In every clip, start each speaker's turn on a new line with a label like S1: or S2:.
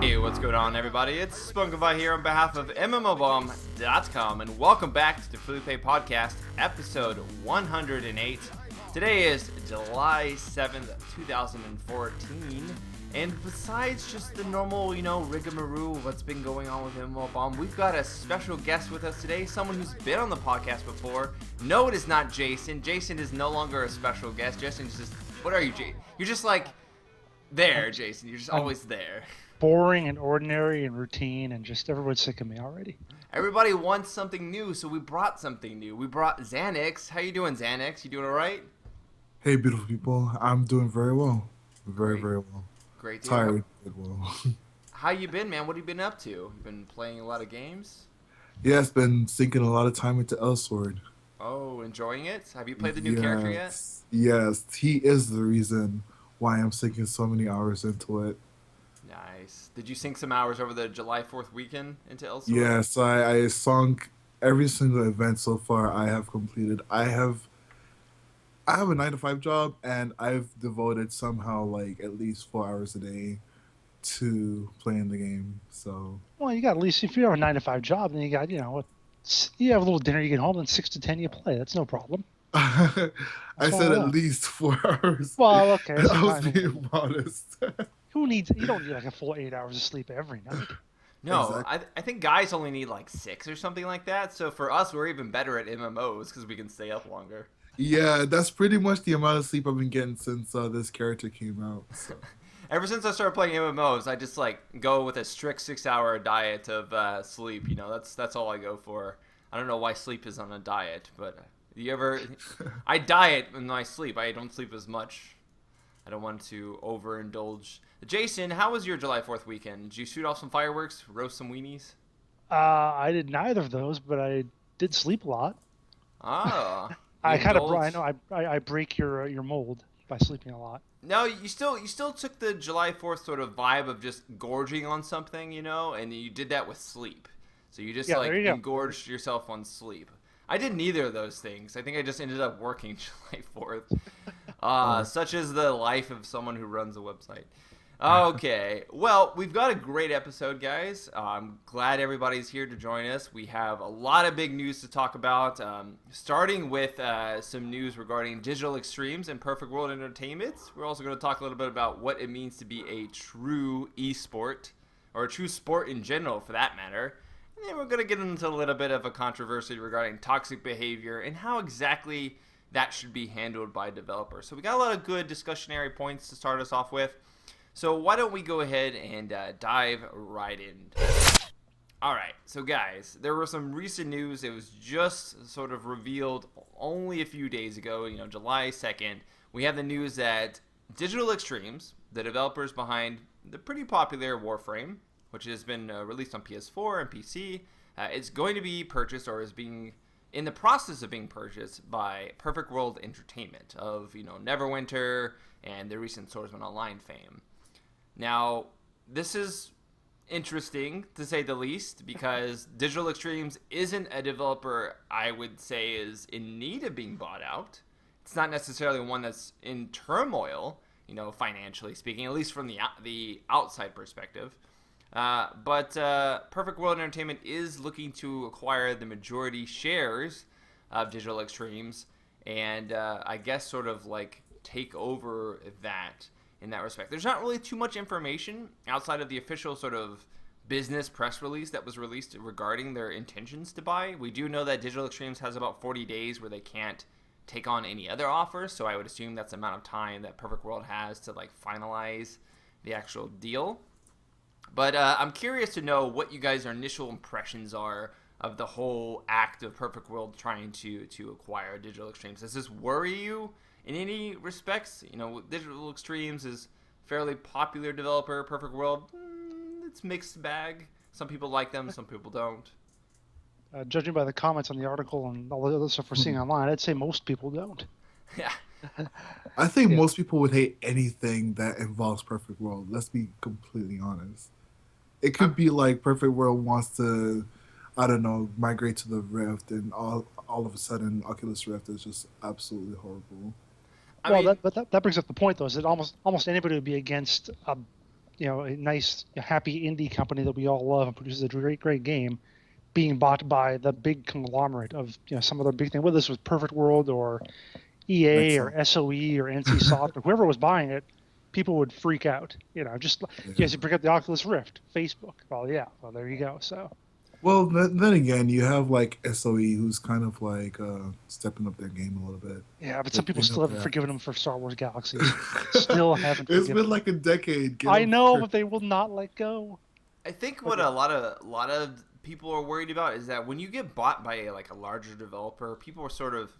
S1: Hey, what's going on, everybody? It's Spunkify here on behalf of MMOBomb.com, and welcome back to the Free Play Podcast, episode 108. Today is July 7th, 2014, and besides just the normal, rigmarole of what's been going on with MMOBomb, we've got a special guest with us today, someone who's been on the podcast before. No, it is not Jason. Jason is no longer a special guest. Jason's just, what are you, Jason? You're just like, there, Jason. You're just always there.
S2: Boring and ordinary and routine, and just everyone's sick of me already.
S1: Everybody wants something new, so we brought something new. We brought Xanex. How you doing, Xanex? You doing all right?
S3: Hey, beautiful people. I'm doing very well. Very well.
S1: Great.
S3: Tired, but well.
S1: How you been, man? What have you been up to? You've been playing a lot of games?
S3: Yeah, it's been sinking a lot of time into Elsword.
S1: Oh, enjoying it? Have you played the new character yet?
S3: Yes, he is the reason why I'm sinking so many hours into it.
S1: Nice. Did you sink some hours over the July 4th weekend into Elsword?
S3: Yes, I sunk every single event so far I have completed. I have a 9-to-5 job, and I've devoted somehow like at least 4 hours a day to playing the game. So
S2: Well, you got at least, if you have a 9-to-5 job, then you got, you have a little dinner, you get home, and 6 to 10 you play. That's no problem.
S3: I said at least 4 hours.
S2: Well, okay.
S3: I was being modest.
S2: You don't need like a full 8 hours of sleep every night.
S1: No,
S3: Exactly.
S1: I think guys only need like 6 or something like that. So for us, we're even better at MMOs because we can stay up longer.
S3: Yeah, that's pretty much the amount of sleep I've been getting since this character came out. So.
S1: Ever since I started playing MMOs, I just like go with a strict 6-hour diet of sleep. That's all I go for. I don't know why sleep is on a diet, but I diet in my sleep. I don't sleep as much. I don't want to overindulge. Jason, how was your July 4th weekend? Did you shoot off some fireworks, roast some weenies?
S2: I did neither of those, but I did sleep a lot.
S1: Ah,
S2: I break your mold by sleeping a lot.
S1: No, you still took the July 4th sort of vibe of just gorging on something, and you did that with sleep. So you just engorged yourself on sleep. I did neither of those things. I think I just ended up working July 4th. Such is the life of someone who runs a website. Okay, well, we've got a great episode, guys. I'm glad everybody's here to join us. We have a lot of big news to talk about, starting with some news regarding digital extremes and Perfect World Entertainment. We're also going to talk a little bit about what it means to be a true esport, or a true sport in general, for that matter. And then we're going to get into a little bit of a controversy regarding toxic behavior and how exactly that should be handled by developers. So we got a lot of good discussionary points to start us off with. So why don't we go ahead and dive right in. All right, so guys, there were some recent news. It was just sort of revealed only a few days ago, July 2nd. We have the news that Digital Extremes, the developers behind the pretty popular Warframe, which has been released on PS4 and PC, is going to be purchased, or is being in the process of being purchased by Perfect World Entertainment of, Neverwinter and the recent Swordsman Online fame. Now, this is interesting, to say the least, because Digital Extremes isn't a developer I would say is in need of being bought out. It's not necessarily one that's in turmoil, financially speaking, at least from the outside perspective. But Perfect World Entertainment is looking to acquire the majority shares of Digital Extremes and I guess sort of like take over that in that respect. There's not really too much information outside of the official sort of business press release that was released regarding their intentions to buy. We do know that Digital Extremes has about 40 days where they can't take on any other offers, so I would assume that's the amount of time that Perfect World has to like finalize the actual deal. But I'm curious to know what you guys' initial impressions are of the whole act of Perfect World trying to acquire Digital Extremes. Does this worry you in any respects? Digital Extremes is a fairly popular developer. Perfect World, it's mixed bag. Some people like them, some people don't.
S2: Judging by the comments on the article and all the other stuff we're seeing online, I'd say most people don't.
S1: Yeah.
S3: I think most people would hate anything that involves Perfect World. Let's be completely honest. It could be like Perfect World wants to, I don't know, migrate to the Rift, and all of a sudden Oculus Rift is just absolutely horrible.
S2: That brings up the point, though, is that almost anybody would be against a nice, happy indie company that we all love and produces a great game being bought by the big conglomerate of some other big thing, whether this was Perfect World or EA or SOE or NC Soft or whoever was buying it. People would freak out, you bring up the Oculus Rift, Facebook. Well, there you go. So,
S3: well, then again, you have like SOE, who's kind of like stepping up their game a little bit.
S2: Yeah, but some people still haven't forgiven them for Star Wars Galaxies. Still haven't.
S3: It's been like a decade.
S2: I know, but they will not let go.
S1: I think what a lot of people are worried about is that when you get bought by a larger developer, people are sort of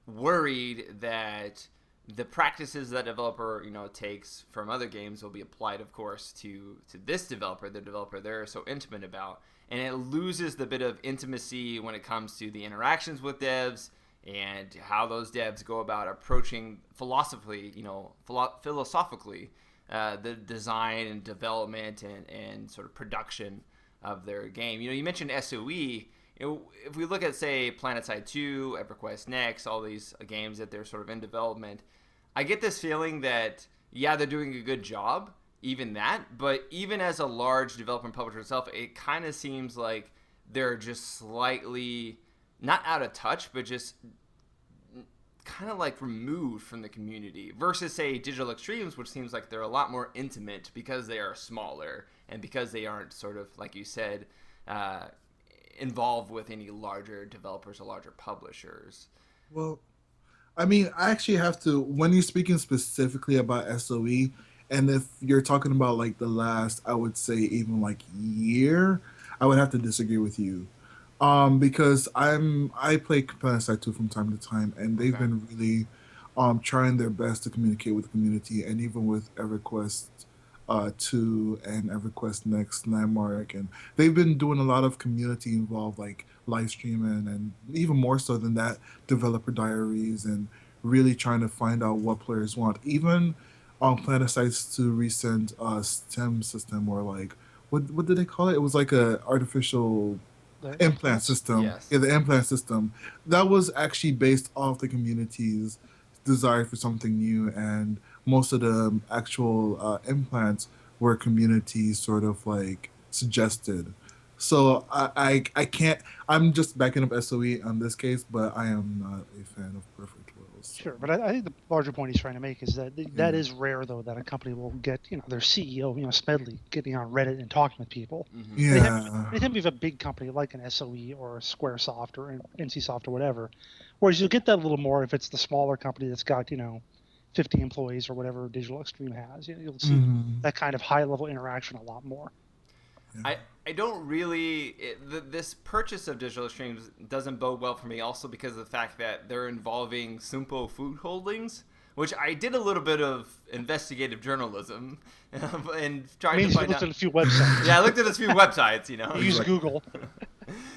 S1: worried that the practices that developer takes from other games will be applied, of course, to this developer, the developer they're so intimate about, and it loses the bit of intimacy when it comes to the interactions with devs and how those devs go about approaching philosophically the design and development and sort of production of their game. You mentioned SOE. If we look at, say, PlanetSide 2, EverQuest Next, all these games that they're sort of in development, I get this feeling that, they're doing a good job, even that, but even as a large developer and publisher itself, it kind of seems like they're just slightly, not out of touch, but just kind of like removed from the community versus, say, Digital Extremes, which seems like they're a lot more intimate because they are smaller and because they aren't sort of, like you said, involved with any larger developers or larger publishers.
S3: Well, I mean, I actually have to, when you're speaking specifically about SOE, and if you're talking about like the last, I would say even like year, I would have to disagree with you. Because I play PlanetSide 2 from time to time, and they've been really trying their best to communicate with the community, and even with EverQuest 2 and EverQuest Next Landmark, and they've been doing a lot of community involved, like live streaming, and even more so than that, developer diaries, and really trying to find out what players want. Even on PlanetSide's 2 recent STEM system, or like what did they call it? It was like a artificial implant system.
S1: Yes.
S3: Yeah, the implant system. That was actually based off the community's desire for something new, and most of the actual implants were community sort of like suggested. So I can't. I'm just backing up SOE on this case, but I am not a fan of Perfect Worlds.
S2: Sure, but I think the larger point he's trying to make is that that is rare, though, that a company will get their CEO, Smedley, getting on Reddit and talking with people.
S3: Mm-hmm. Yeah.
S2: Anytime you have a big company like an SOE or a SquareSoft or an NCSoft or whatever, whereas you'll get that a little more if it's the smaller company that's got 50 employees or whatever Digital Extreme has. You'll see that kind of high-level interaction a lot more.
S1: I don't really this purchase of Digital Extremes doesn't bode well for me, also because of the fact that they're involving Sumpo Food Holdings, which I did a little bit of investigative journalism and trying to find out.
S2: Looked at a few websites.
S1: Yeah, I looked at a few websites.
S2: Use Google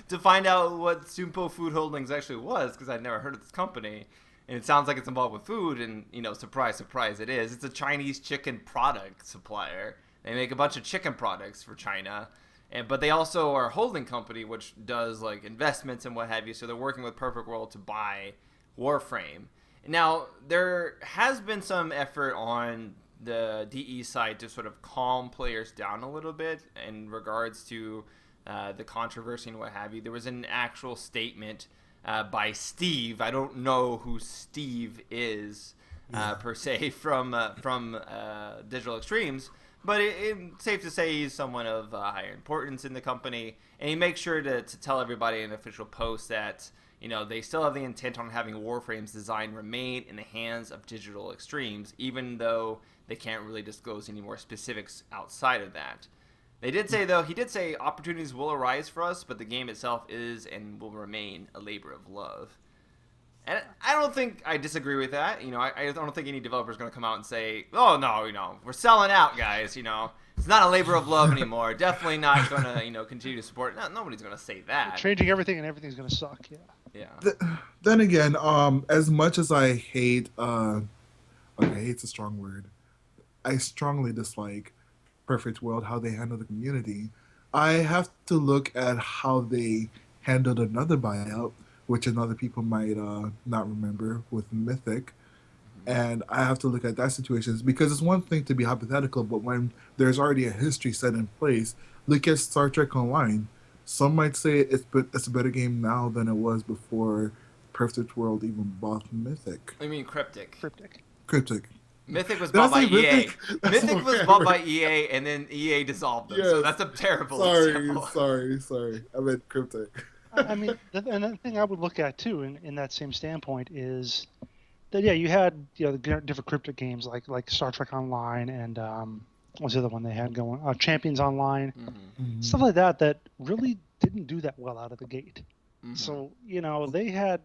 S1: to find out what Sumpo Food Holdings actually was, because I'd never heard of this company. And it sounds like it's involved with food, and surprise, surprise, it is. It's a Chinese chicken product supplier. They make a bunch of chicken products for China, but they also are a holding company which does like investments and what have you. So they're working with Perfect World to buy Warframe. Now there has been some effort on the DE side to sort of calm players down a little bit in regards to the controversy and what have you. There was an actual statement by Steve. I don't know who Steve is per se from Digital Extremes. But it's safe to say he's someone of higher importance in the company, and he makes sure to tell everybody in an official post that they still have the intent on having Warframe's design remain in the hands of Digital Extremes, even though they can't really disclose any more specifics outside of that. He did say opportunities will arise for us, but the game itself is and will remain a labor of love. And I don't think I disagree with that. I don't think any developer is going to come out and say, "Oh no, we're selling out, guys. It's not a labor of love anymore. Definitely not going to, continue to support." No, nobody's going to say that.
S2: We're changing everything, and everything's going to suck.
S1: Yeah.
S3: Then again, as much as I hate, hate's a strong word. I strongly dislike Perfect World, how they handle the community. I have to look at how they handled another buyout, which other people might not remember, with Mythic. And I have to look at that situation because it's one thing to be hypothetical, but when there's already a history set in place, look at Star Trek Online. Some might say it's a better game now than it was before Perfect World even bought Mythic.
S1: I mean Cryptic.
S3: Cryptic.
S1: Mythic was bought by EA.
S3: Mythic?
S1: Mythic was bought by EA, and then EA dissolved them. Yes. So that's a terrible example.
S3: Sorry. I meant Cryptic.
S2: I mean, and the thing I would look at too, in that same standpoint, is that you had the different Cryptic games like Star Trek Online and what was the other one they had going? Champions Online, stuff like that really didn't do that well out of the gate. So they had,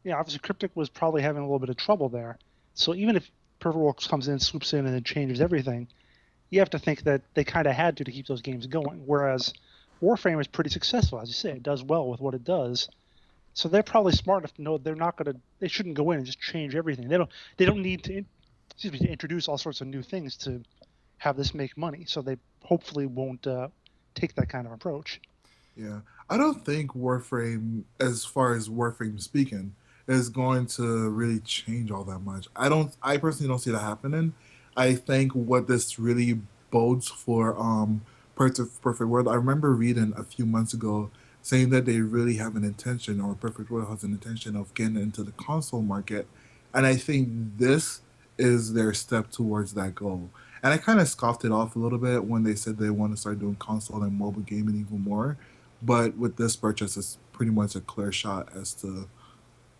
S2: obviously Cryptic was probably having a little bit of trouble there. So even if Perfect Works comes in, swoops in, and then changes everything, you have to think that they kind of had to keep those games going. Whereas Warframe is pretty successful, as you say. It does well with what it does. So they're probably smart enough to know they shouldn't go in and just change everything. They don't need to introduce all sorts of new things to have this make money. So they hopefully won't take that kind of approach.
S3: Yeah. I don't think Warframe, as far as Warframe speaking, is going to really change all that much. I personally don't see that happening. I think what this really bodes for Perfect World, I remember reading a few months ago saying that they really have an intention, or Perfect World has an intention of getting into the console market. And I think this is their step towards that goal. And I kind of scoffed it off a little bit when they said they want to start doing console and mobile gaming even more. But with this purchase, it's pretty much a clear shot as to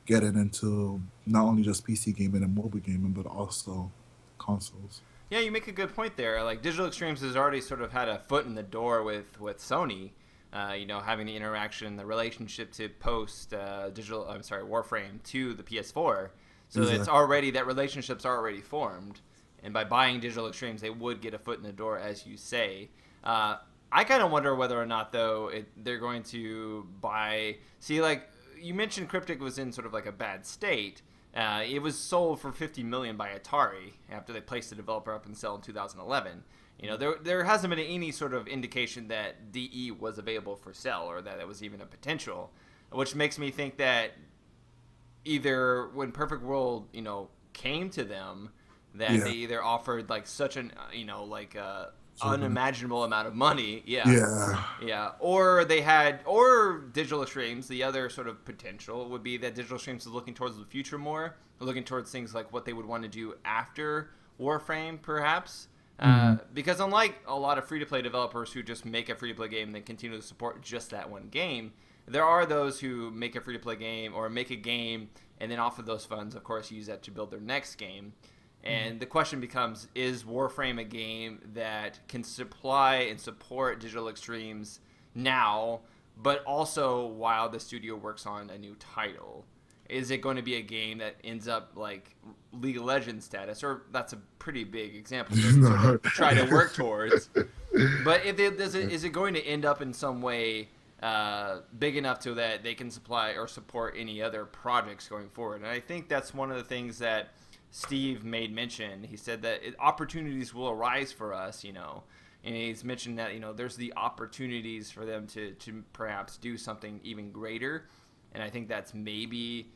S3: getting into not only just PC gaming and mobile gaming, but also consoles.
S1: Yeah, you make a good point there. Like Digital Extremes has already sort of had a foot in the door with Sony, having the interaction, the relationship to post Warframe to the PS4. So exactly. It's already, that relationship's already formed. And by buying Digital Extremes, they would get a foot in the door, as you say. I kind of wonder whether or not, though, they're going to buy... See, like, you mentioned Cryptic was in sort of like a bad state. It was sold for $50 million by Atari after they placed the developer up and sell in 2011. There hasn't been any sort of indication that DE was available for sale or that it was even a potential, which makes me think that either when Perfect World, came to them, that they either offered like such an, unimaginable amount of money, or they had, or Digital Extremes, the other sort of potential would be that Digital Extremes is looking towards the future more, looking towards things like what they would want to do after Warframe, perhaps. Because unlike a lot of free-to-play developers who just make a free-to-play game and then continue to support just that one game, there are those who make a free-to-play game or make a game and then off of those funds, of course, use that to build their next game. And the question becomes, is Warframe a game that can supply and support Digital Extremes now, but also while the studio works on a new title? Is it going to be a game that ends up like League of Legends status? Or that's a pretty big example to sort of try to work towards. But is it going to end up in some way big enough so that they can supply or support any other projects going forward? And I think that's one of the things that Steve made mention. He said that opportunities will arise for us, and he's mentioned that, there's the opportunities for them to perhaps do something even greater. And I think that's maybe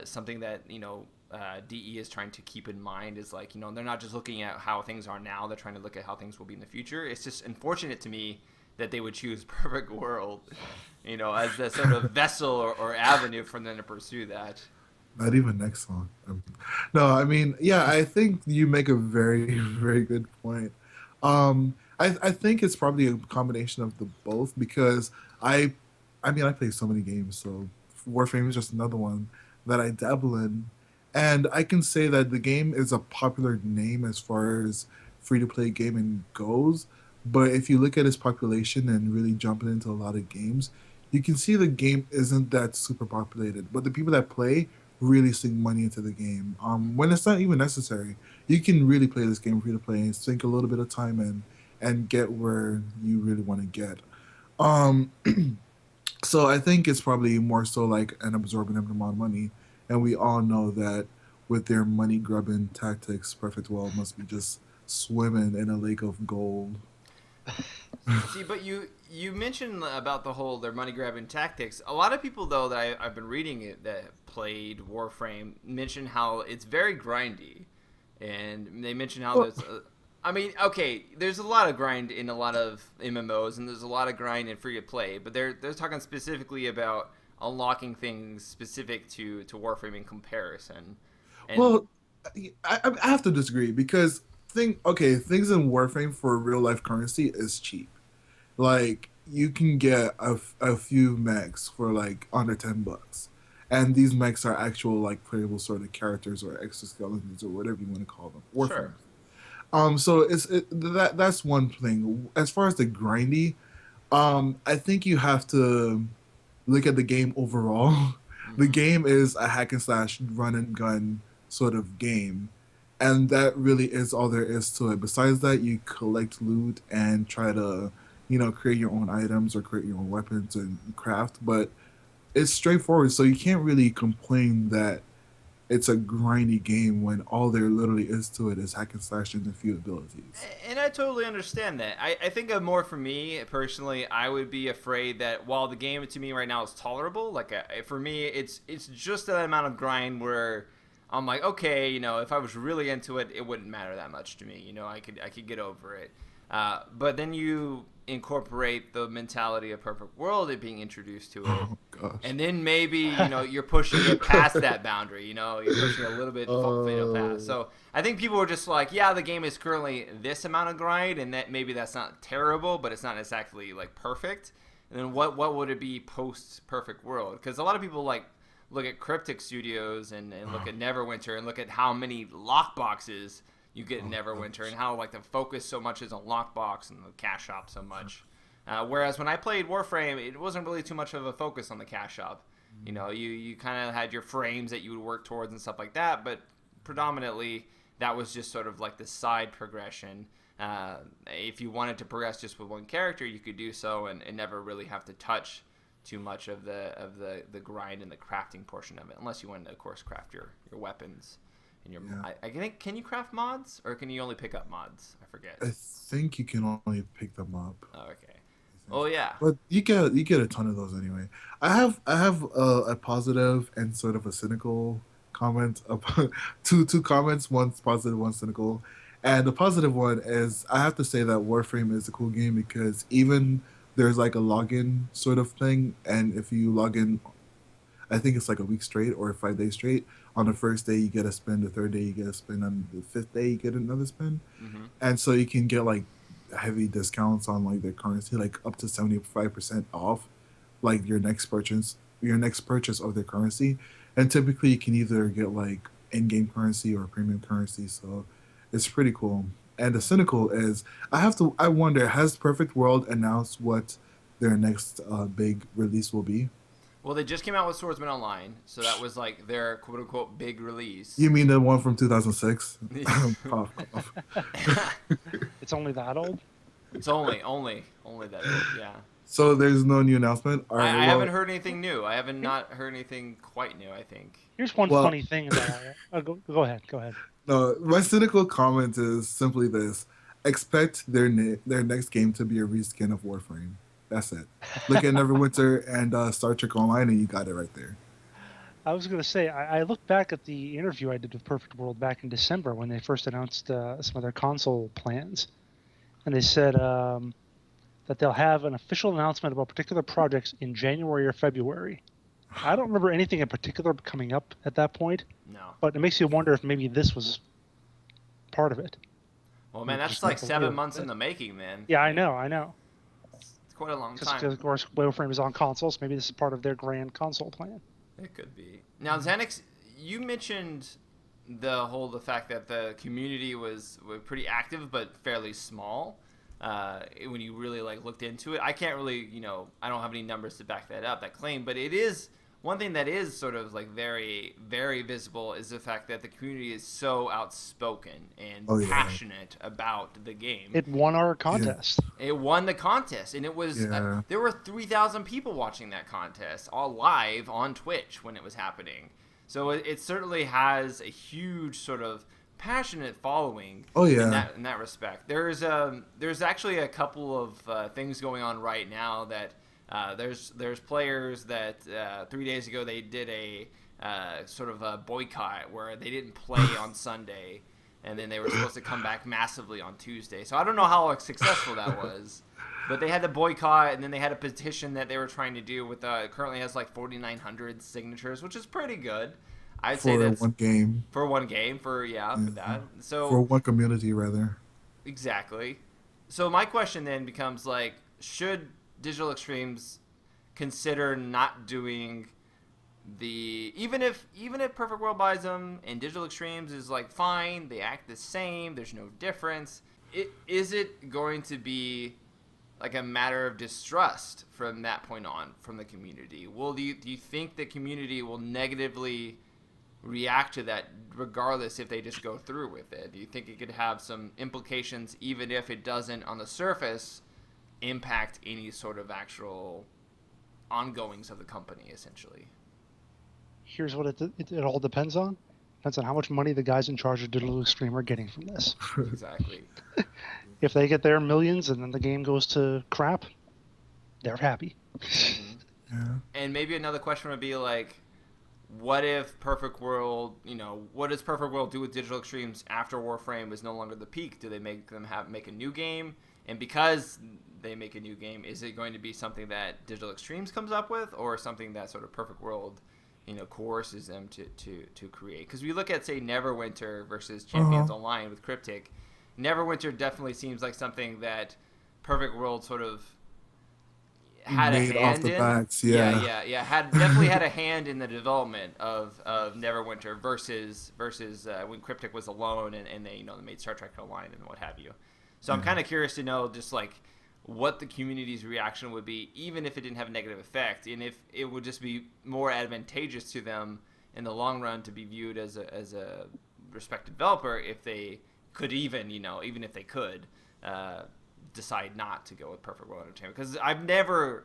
S1: something that, DE is trying to keep in mind is like, they're not just looking at how things are now, they're trying to look at how things will be in the future. It's just unfortunate to me that they would choose Perfect World, as the sort of vessel or avenue for them to pursue that.
S3: Not even next song. No, I mean, yeah, I think you make a very, very good point. I think it's probably a combination of the both because I play so many games, so Warframe is just another one that I dabble in. And I can say that the game is a popular name as far as free-to-play gaming goes, but if you look at its population and really jumping into a lot of games, you can see the game isn't that super populated, but the people that play really sink money into the game. When it's not even necessary, you can really play this game free to play and sink a little bit of time in and get where you really want to get. So I think it's probably more so like an absorbent amount of money, and we all know that with their money grubbing tactics, Perfect World must be just swimming in a lake of gold.
S1: See, but you mentioned about their money grabbing tactics. A lot of people though that I've been reading it that played Warframe mention how it's very grindy, and they mention how there's. I mean, okay, there's a lot of grind in a lot of MMOs, and there's a lot of grind in free to play, but they're talking specifically about unlocking things specific to Warframe in comparison. And,
S3: well, I have to disagree because things in Warframe for real life currency is cheap. Like you can get a few mechs for like under $10, and these mechs are actual like playable sort of characters or exoskeletons or whatever you want to call them. Warframe.
S1: Sure.
S3: So that's one thing. As far as the grindy, I think you have to look at the game overall. Mm-hmm. The game is a hack and slash run and gun sort of game, and that really is all there is to it. Besides that, you collect loot and try to create your own items or create your own weapons and craft, but it's straightforward, so you can't really complain that it's a grindy game when all there literally is to it is hack and slash and a few abilities.
S1: And I totally understand that. I think of more for me personally, I would be afraid that while the game to me right now is tolerable, like for me, it's just that amount of grind where I'm like, okay, if I was really into it, it wouldn't matter that much to me. I could get over it. But then you incorporate the mentality of Perfect World, it being introduced to it.
S3: Oh, gosh.
S1: And then maybe, you're pushing it past that boundary, you're pushing a little bit past. So I think people were just like, yeah, the game is currently this amount of grind, and that maybe that's not terrible, but it's not exactly like perfect. And then what would it be post Perfect World? Because a lot of people like look at Cryptic Studios and look at Neverwinter and look at how many lockboxes you get in Neverwinter and how like the focus so much is on lockbox and the cash shop so much. Whereas when I played Warframe, it wasn't really too much of a focus on the cash shop. You kind of had your frames that you would work towards and stuff like that, but predominantly that was just sort of like the side progression. If you wanted to progress just with one character, you could do so and never really have to touch too much of the grind and the crafting portion of it, unless you wanted to, of course, craft your weapons. I think, can you craft mods, or can you only pick up mods? I forget.
S3: I think you can only pick them up.
S1: Oh, okay. Oh yeah.
S3: But you get a ton of those anyway. I have a positive and sort of a cynical comment about two comments. One's positive, one's cynical. And the positive one is I have to say that Warframe is a cool game because even there's like a login sort of thing, and if you log in, I think it's like a week straight or 5 days straight. On the first day, you get a spin. The third day, you get a spin. On the fifth day, you get another spin. Mm-hmm. And so you can get like heavy discounts on like their currency, like up to 75% off, like your next purchase of their currency. And typically, you can either get like in-game currency or premium currency. So it's pretty cool. And the cynical is, I wonder, has Perfect World announced what their next big release will be?
S1: Well, they just came out with Swordsman Online, so that was like their quote-unquote big release.
S3: You mean the one from 2006?
S2: It's only that old?
S1: It's only that old, yeah.
S3: So there's no new announcement?
S1: Right, I haven't heard anything new. I haven't not heard anything quite new, I think.
S2: Here's one funny thing about it. Go ahead.
S3: No, my cynical comment is simply this. Expect their next game to be a reskin of Warframe. That's it. Look at Neverwinter and Star Trek Online, and you got it right there.
S2: I was going to say, I looked back at the interview I did with Perfect World back in December when they first announced some of their console plans. And they said that they'll have an official announcement about particular projects in January or February. I don't remember anything in particular coming up at that point.
S1: No.
S2: But it makes you wonder if maybe this was part of it.
S1: Well, man, that's like 7 months in the making, man.
S2: Yeah, I know.
S1: Quite a long time.
S2: Because of course Warframe is on consoles. Maybe this is part of their grand console plan.
S1: It could be. Now, Xanex, you mentioned the fact that the community was pretty active but fairly small. When you really looked into it, I can't really, I don't have any numbers to back that claim, but it is one thing that is sort of very, very visible is the fact that the community is so outspoken and passionate about the game.
S2: It won our contest.
S1: Yeah. It won the contest, and it was there were 3,000 people watching that contest, all live on Twitch when it was happening. So it certainly has a huge sort of passionate following.
S3: Oh yeah.
S1: In that respect, there's actually a couple of things going on right now that there's players that 3 days ago they did a sort of a boycott where they didn't play on Sunday, and then they were supposed to come back massively on Tuesday. So I don't know how successful that was, but they had the boycott, and then they had a petition that they were trying to do with it currently has like 4,900 signatures, which is pretty good. I'd say that's
S3: one game.
S1: For one game, for that. So
S3: for one community, rather.
S1: Exactly. So my question then becomes like, should Digital Extremes consider not doing even if Perfect World buys them and Digital Extremes is like fine, they act the same, there's no difference. Is it going to be like a matter of distrust from that point on from the community? Do you think the community will negatively react to that regardless if they just go through with it? Do you think it could have some implications even if it doesn't on the surface impact any sort of actual ongoings of the company essentially?
S2: Here's what it all depends on. Depends on how much money the guys in charge of Digital Extreme are getting from this.
S1: Exactly.
S2: If they get their millions and then the game goes to crap, they're happy.
S1: Mm-hmm.
S3: Yeah.
S1: And maybe another question would be like, what if Perfect World, what does Perfect World do with Digital Extremes after Warframe is no longer the peak? Do they make them make a new game? And because they make a new game, is it going to be something that Digital Extremes comes up with, or something that sort of Perfect World, coerces them to create? Because we look at, say, Neverwinter versus Champions Online with Cryptic. Neverwinter definitely seems like something that Perfect World sort of had a hand in.
S3: Backs,
S1: Definitely had a hand in the development of Neverwinter versus when Cryptic was alone and they they made Star Trek Online and what have you. So I'm kind of curious to know just like what the community's reaction would be, even if it didn't have a negative effect, and if it would just be more advantageous to them in the long run to be viewed as a respected developer if they could even if they could decide not to go with Perfect World Entertainment. Because I've never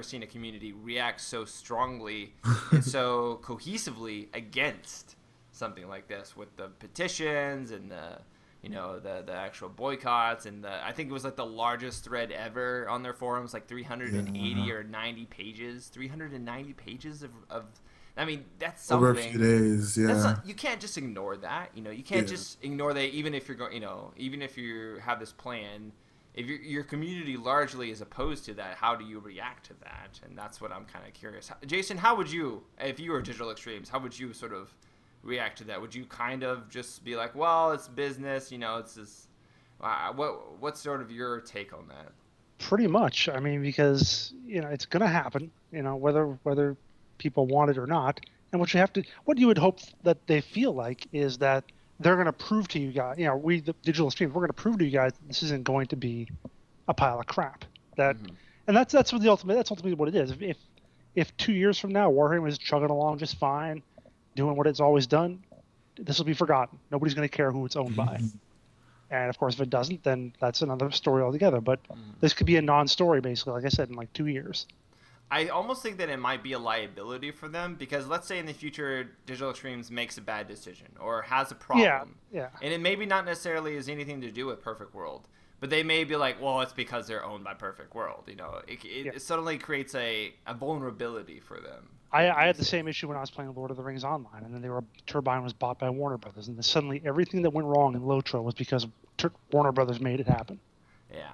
S1: seen a community react so strongly and so cohesively against something like this with the petitions and the actual boycotts and I think it was like the largest thread ever on their forums, like 380 or 90 pages, 390 pages of I mean, that's something.
S3: Over a few days, yeah.
S1: You can't just ignore that. You can't just ignore that. Even if you're going, even if you have this plan, if your community largely is opposed to that, how do you react to that? And that's what I'm kind of curious. Jason, how would you, if you were Digital Extremes, how would you sort of react to that? Would you kind of just be like, well, it's business, it's this. What's sort of your take on that?
S2: Pretty much. I mean, because it's going to happen. Whether people want it or not, and what you would hope that they feel like is that they're going to prove to you guys, we the Digital Streams, we're going to prove to you guys that this isn't going to be a pile of crap. And that's what that's ultimately what it is. If 2 years from now Warframe is chugging along just fine, doing what it's always done, this will be forgotten. Nobody's going to care who it's owned by. And of course, if it doesn't, then that's another story altogether. But this could be a non-story, basically, like I said, in like 2 years.
S1: I almost think that it might be a liability for them because let's say in the future Digital Extremes makes a bad decision or has a problem.
S2: Yeah.
S1: And it maybe not necessarily has anything to do with Perfect World, but they may be like, well, it's because they're owned by Perfect World. It suddenly creates a vulnerability for them.
S2: I had the same issue when I was playing Lord of the Rings Online, and then Turbine was bought by Warner Brothers, and then suddenly everything that went wrong in Lotro was because Warner Brothers made it happen.
S1: Yeah.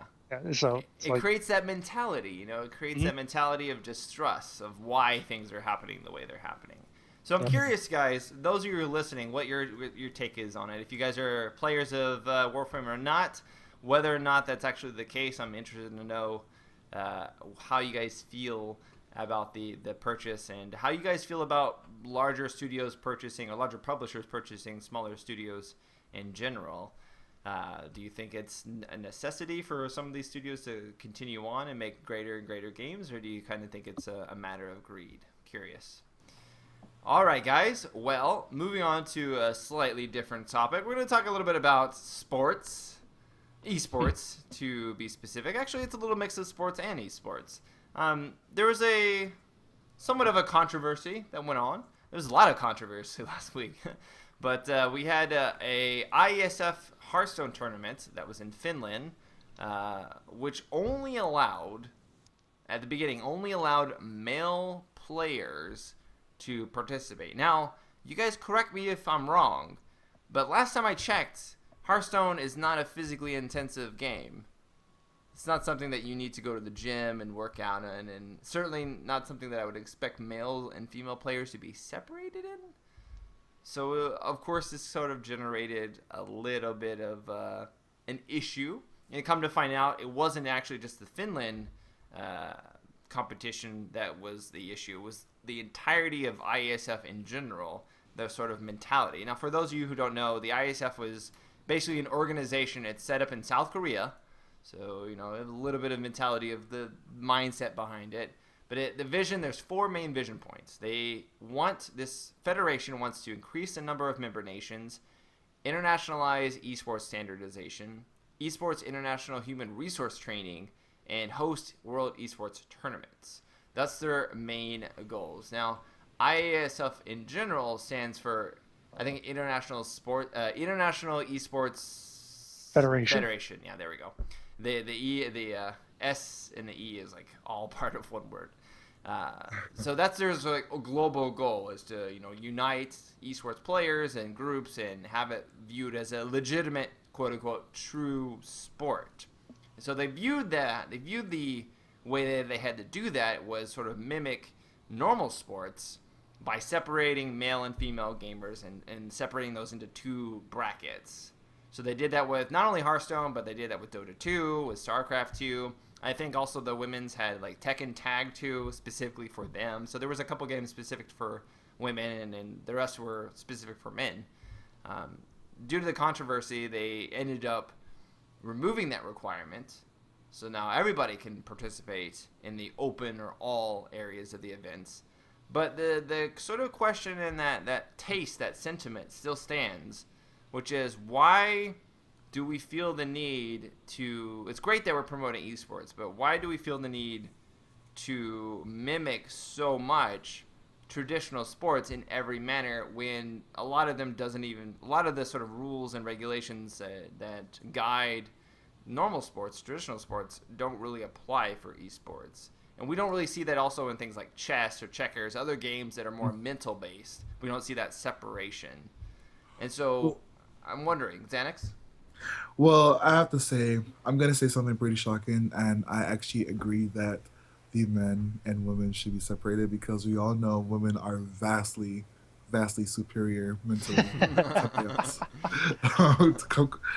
S2: So
S1: it creates that mentality, It creates that mentality of distrust of why things are happening the way they're happening. So I'm curious, guys. Those of you who are listening, what your take is on it. If you guys are players of Warframe or not, whether or not that's actually the case, I'm interested to know how you guys feel about the purchase and how you guys feel about larger studios purchasing or larger publishers purchasing smaller studios in general. Do you think it's a necessity for some of these studios to continue on and make greater and greater games, or do you kind of think it's a matter of greed? Curious. All right, guys. Well, moving on to a slightly different topic. We're going to talk a little bit about sports, esports to be specific. Actually, it's a little mix of sports and esports. There was somewhat of a controversy that went on there was a lot of controversy last week. But we had a IeSF Hearthstone tournament that was in Finland, which at the beginning, only allowed male players to participate. Now, you guys correct me if I'm wrong, but last time I checked, Hearthstone is not a physically intensive game. It's not something that you need to go to the gym and work out in, and certainly not something that I would expect male and female players to be separated in. So, of course, this sort of generated a little bit of an issue. And come to find out, it wasn't actually just the Finland competition that was the issue. It was the entirety of IeSF in general, the sort of mentality. Now, for those of you who don't know, the IeSF was basically an organization. It's set up in South Korea. So, a little bit of mentality of the mindset behind it. But the vision, there's 4 main vision points. This federation wants to increase the number of member nations, internationalize esports standardization, esports international human resource training, and host world esports tournaments. That's their main goals. Now, IeSF in general stands for, I think, International Esports
S2: Federation.
S1: Yeah, there we go. The S and the E is like all part of one word. So that's their like a global goal is to unite esports players and groups and have it viewed as a legitimate quote unquote true sport. So they viewed the way that they had to do that was sort of mimic normal sports by separating male and female gamers and separating those into 2 brackets. So they did that with not only Hearthstone, but they did that with Dota 2, with StarCraft 2. I think also the women's had like Tekken Tag 2 specifically for them. So there was a couple games specific for women, and the rest were specific for men. Due to the controversy, they ended up removing that requirement. So now everybody can participate in the open or all areas of the events. But the sort of question and that taste, that sentiment still stands, which is why do we feel the need to... It's great that we're promoting esports, but why do we feel the need to mimic so much traditional sports in every manner when a lot of them a lot of the sort of rules and regulations that guide normal sports, traditional sports, don't really apply for esports. And we don't really see that also in things like chess or checkers, other games that are more mental based. We don't see that separation. And so I'm wondering, Xanex?
S3: Well, I have to say, I'm going to say something pretty shocking, and I actually agree that the men and women should be separated because we all know women are vastly superior mentally.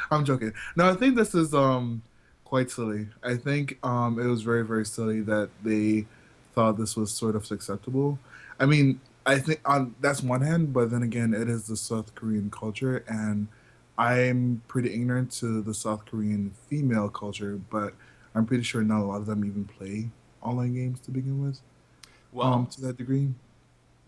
S3: I'm joking. No, I think this is quite silly. I think it was very, very silly that they thought this was sort of acceptable. I mean, I think on that's one hand, but then again, it is the South Korean culture, and I'm pretty ignorant to the South Korean female culture, but I'm pretty sure not a lot of them even play online games to begin with.
S1: Well,
S3: to that degree.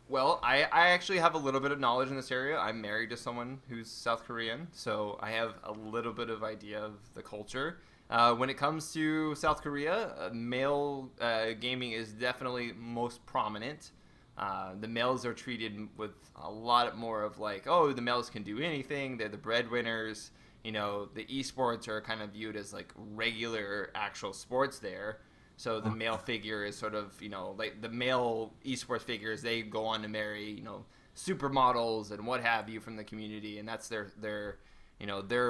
S1: Well, I actually have a little bit of knowledge in this area. I'm married to someone who's South Korean, so I have a little bit of idea of the culture. When it comes to South Korea, male gaming is definitely most prominent. The males are treated with a lot more of like, oh, the males can do anything. They're the breadwinners. The esports are kind of viewed as like regular actual sports there. So the male figure is sort of, like the male esports figures, they go on to marry, supermodels and what have you from the community. And that's their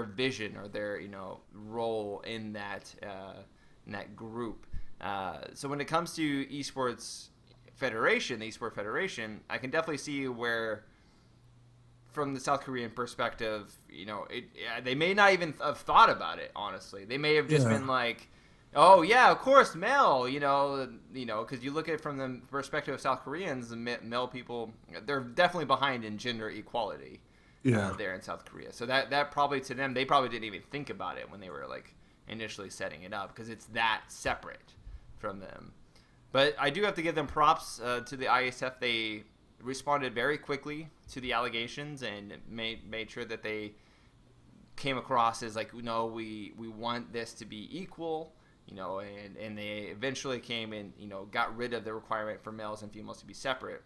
S1: vision or their, role in that group. So when it comes to esports federation, the esports federation, I can definitely see where, from the South Korean perspective, they may not even have thought about it, honestly. They may have just been like, oh yeah, of course, male. Because you look at it from the perspective of South Koreans, the male people, they're definitely behind in gender equality. There in South Korea. So that probably to them, they probably didn't even think about it when they were like initially setting it up because it's that separate from them. But I do have to give them props to the IeSF. They responded very quickly to the allegations and made sure that they came across as like, no, we want this to be equal. And they eventually came and, got rid of the requirement for males and females to be separate.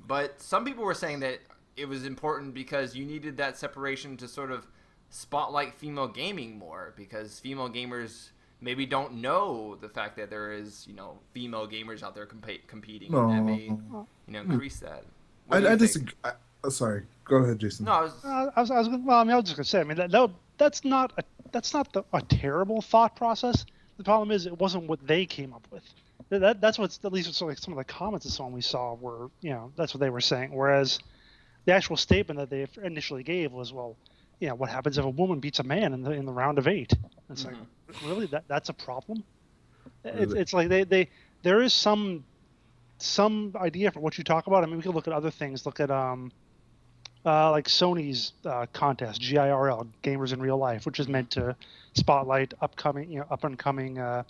S1: But some people were saying that it was important because you needed that separation to sort of spotlight female gaming more, because female gamers maybe don't know the fact that there is, female gamers out there competing, and that may, increase that.
S3: I disagree. Sorry, go ahead, Jason.
S1: No,
S2: I was just gonna say. I mean, that's not a terrible thought process. The problem is it wasn't what they came up with. That's what's at least some of the comments and so on we saw were, that's what they were saying. Whereas the actual statement that they initially gave was, well, what happens if a woman beats a man in the round of 8? It's like, really, that's a problem?
S3: Really?
S2: It's like there is some idea for what you talk about. I mean, we could look at other things. Look at like Sony's contest, GIRL, Gamers in Real Life, which is meant to spotlight up and coming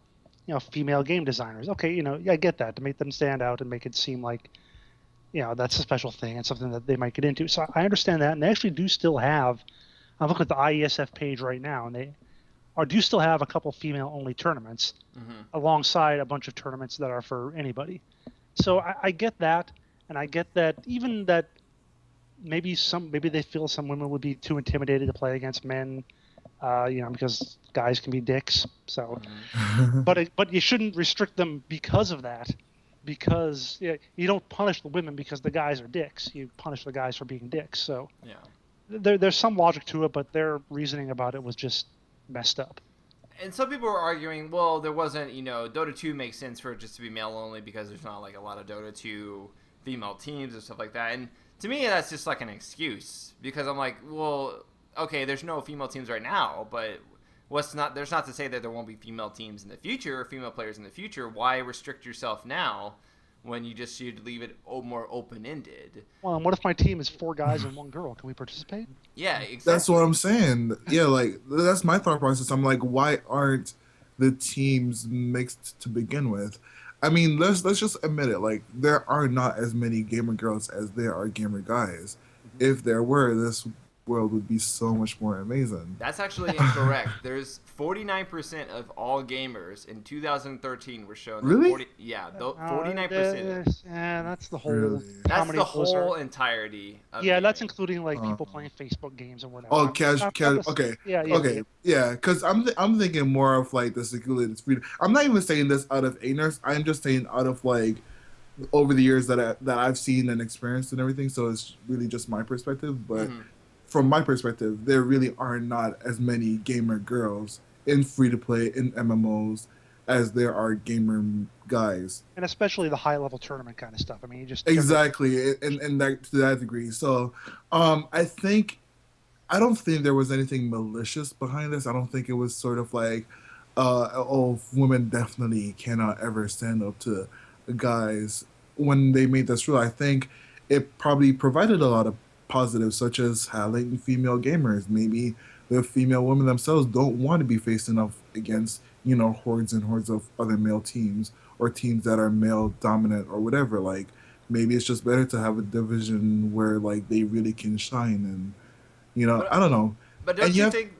S2: female game designers. Okay, I get that, to make them stand out and make it seem like that's a special thing and something that they might get into. So I understand that, and they actually do still have. I'm looking at the IeSF page right now, and they do still have a couple female-only tournaments alongside a bunch of tournaments that are for anybody. So I get that, and I get that even that maybe they feel some women would be too intimidated to play against men, because guys can be dicks. So, but you shouldn't restrict them because of that. Because you don't punish the women because the guys are dicks. You punish the guys for being dicks. So there's some logic to it, but their reasoning about it was just messed up.
S1: And some people were arguing, well, there wasn't, Dota 2 makes sense for it just to be male only because there's not like a lot of Dota 2 female teams or stuff like that. And to me, that's just like an excuse, because I'm like, well, okay, there's no female teams right now, but there's not to say that there won't be female teams in the future or female players in the future. Why restrict yourself now when you just should leave it more open-ended?
S2: Well, and what if my team is 4 guys and 1 girl? Can we participate?
S1: Yeah, exactly.
S3: That's what I'm saying. Yeah, like, that's my thought process. I'm like, why aren't the teams mixed to begin with? I mean, let's just admit it. Like, there are not as many gamer girls as there are gamer guys. If there were, this world would be so much more amazing.
S1: That's actually incorrect. There's 49% of all gamers in 2013 were shown.
S3: Really?
S1: 49%.
S2: Yeah, that's the whole.
S3: Really?
S1: That's the whole entirety. Of
S2: yeah,
S1: gaming.
S2: that's including like people playing Facebook games and whatever.
S3: Oh, casual. Okay. Yeah. Because I'm thinking more of like the secluded freedom. I'm not even saying this out of ignorance. I'm just saying out of like over the years that I've seen and experienced and everything. So it's really just my perspective, but. From my perspective, there really are not as many gamer girls in free-to-play, in MMOs, as there are gamer guys.
S2: And especially the high-level tournament kind of stuff. I mean, you just...
S3: Exactly, and that, to that degree. So, I don't think there was anything malicious behind this. I don't think it was sort of like, women definitely cannot ever stand up to guys when they made this rule. I think it probably provided a lot of positives, such as highlighting female gamers. Maybe the female women themselves don't want to be facing off against, hordes and hordes of other male teams or teams that are male dominant or whatever. Like, maybe it's just better to have a division where like they really can shine and, I don't know.
S1: But don't you think?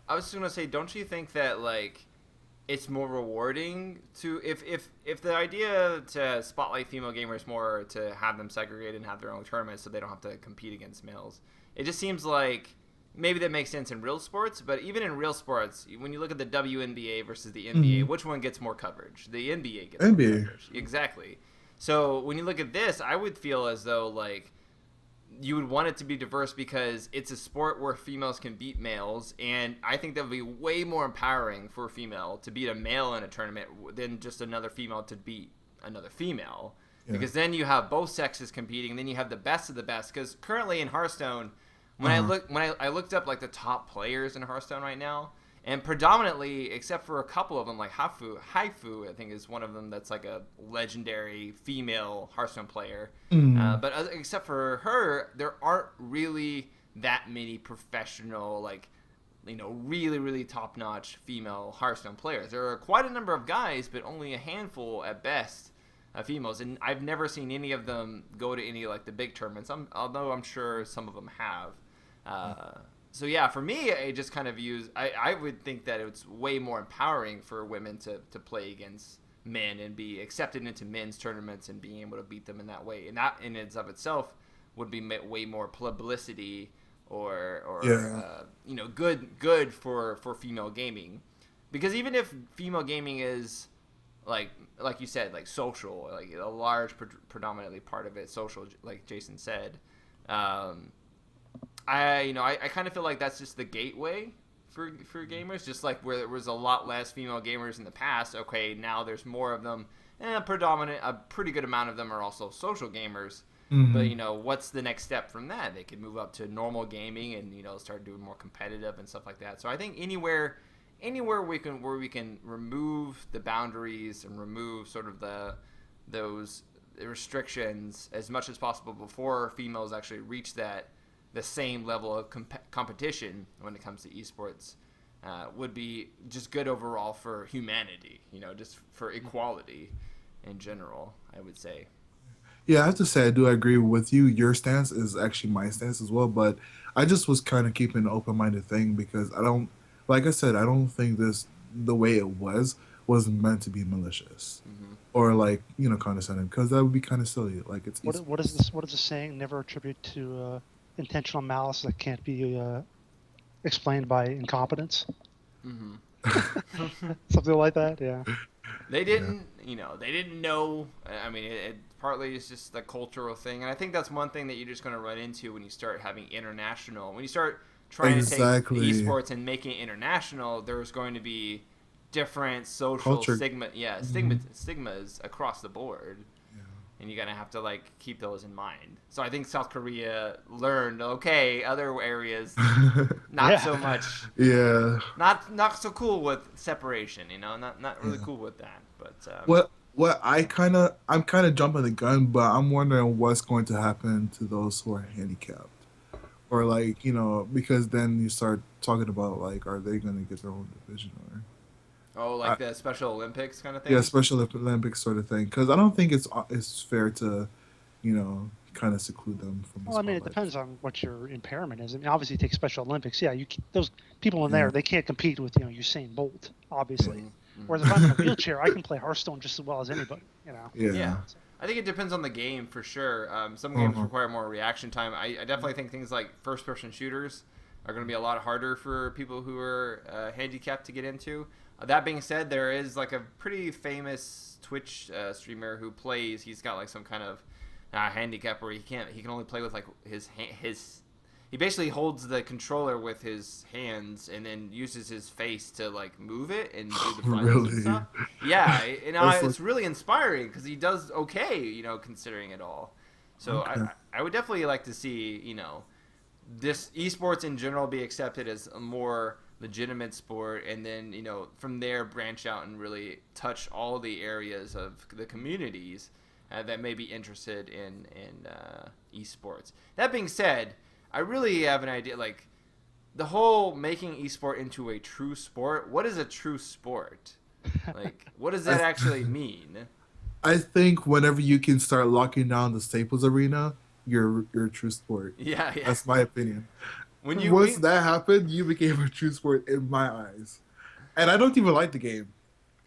S1: I was just gonna say, don't you think that like it's more rewarding to if the idea to spotlight female gamers more to have them segregate and have their own tournaments so they don't have to compete against males. It just seems like maybe that makes sense in real sports, but even in real sports, when you look at the WNBA versus the NBA, which one gets more coverage? The NBA gets more coverage. Exactly. So when you look at this, I would feel as though like you would want it to be diverse because it's a sport where females can beat males, and I think that would be way more empowering for a female to beat a male in a tournament than just another female to beat another female. Yeah. Because then you have both sexes competing, and then you have the best of the best. Because currently in Hearthstone, when I looked up like the top players in Hearthstone right now, and predominantly, except for a couple of them, like Haifu, I think is one of them that's like a legendary female Hearthstone player. But except for her, there aren't really that many professional, like, really, really top-notch female Hearthstone players. There are quite a number of guys, but only a handful at best of females. And I've never seen any of them go to any, like, the big tournaments, although I'm sure some of them have. So yeah, for me, I just kind of I would think that it's way more empowering for women to play against men and be accepted into men's tournaments and being able to beat them in that way. And that in and of itself would be way more publicity or good for female gaming. Because even if female gaming is like you said, like social, like a large predominantly part of it social, like Jason said, I kind of feel like that's just the gateway for gamers, just like where there was a lot less female gamers in the past. Okay, now there's more of them, and a pretty good amount of them are also social gamers. Mm-hmm. But what's the next step from that? They could move up to normal gaming and start doing more competitive and stuff like that. So I think anywhere where we can remove the boundaries and remove sort of those restrictions as much as possible before females actually reach the same level of competition when it comes to esports would be just good overall for humanity, just for equality in general, I would say.
S3: Yeah, I have to say I do agree with you. Your stance is actually my stance as well, but I just was kind of keeping an open-minded thing because like I said, I don't think the way it was meant to be malicious or like, condescending, because that would be kind of silly. Like
S2: what is the saying? Never attribute to intentional malice that can't be explained by incompetence. Mm-hmm. Something like that, yeah.
S1: They didn't, they didn't know. I mean, it partly is just the cultural thing, and I think that's one thing that you're just going to run into when you start having when you start trying to take esports and making it international. There's going to be different social stigmas across the board. And you're going to have to, keep those in mind. So I think South Korea learned, okay, other areas, not so much.
S3: Yeah.
S1: Not so cool with separation, not really cool with that. But
S3: I'm kind of jumping the gun, but I'm wondering what's going to happen to those who are handicapped. Or, because then you start talking about, are they going to get their own division or...
S1: Oh, the Special Olympics kind of thing?
S3: Yeah, Special Olympics sort of thing. Because I don't think it's fair to, kind of seclude them from the spotlight.
S2: It depends on what your impairment is. I mean, obviously, you take Special Olympics. Yeah, those people in there, they can't compete with, Usain Bolt, obviously. Mm-hmm. Whereas if I'm in a wheelchair, I can play Hearthstone just as well as anybody,
S3: Yeah.
S1: I think it depends on the game for sure. Some games require more reaction time. I definitely think things like first-person shooters are going to be a lot harder for people who are handicapped to get into. That being said, there is a pretty famous Twitch streamer who plays. He's got some kind of handicap where he can only play with his. He basically holds the controller with his hands and then uses his face to move it and do the buttons and stuff. Yeah, it's really inspiring because he does okay, considering it all. So okay. I would definitely like to see this esports in general be accepted as a more legitimate sport, and then from there branch out and really touch all the areas of the communities that may be interested in esports. That being said, I really have an idea, the whole making esport into a true sport. What is a true sport? What does that actually mean?
S3: I think whenever you can start locking down the Staples Arena, you're a true sport.
S1: Yeah.
S3: That's my opinion. Once that happened, you became a true sport in my eyes. And I don't even like the game.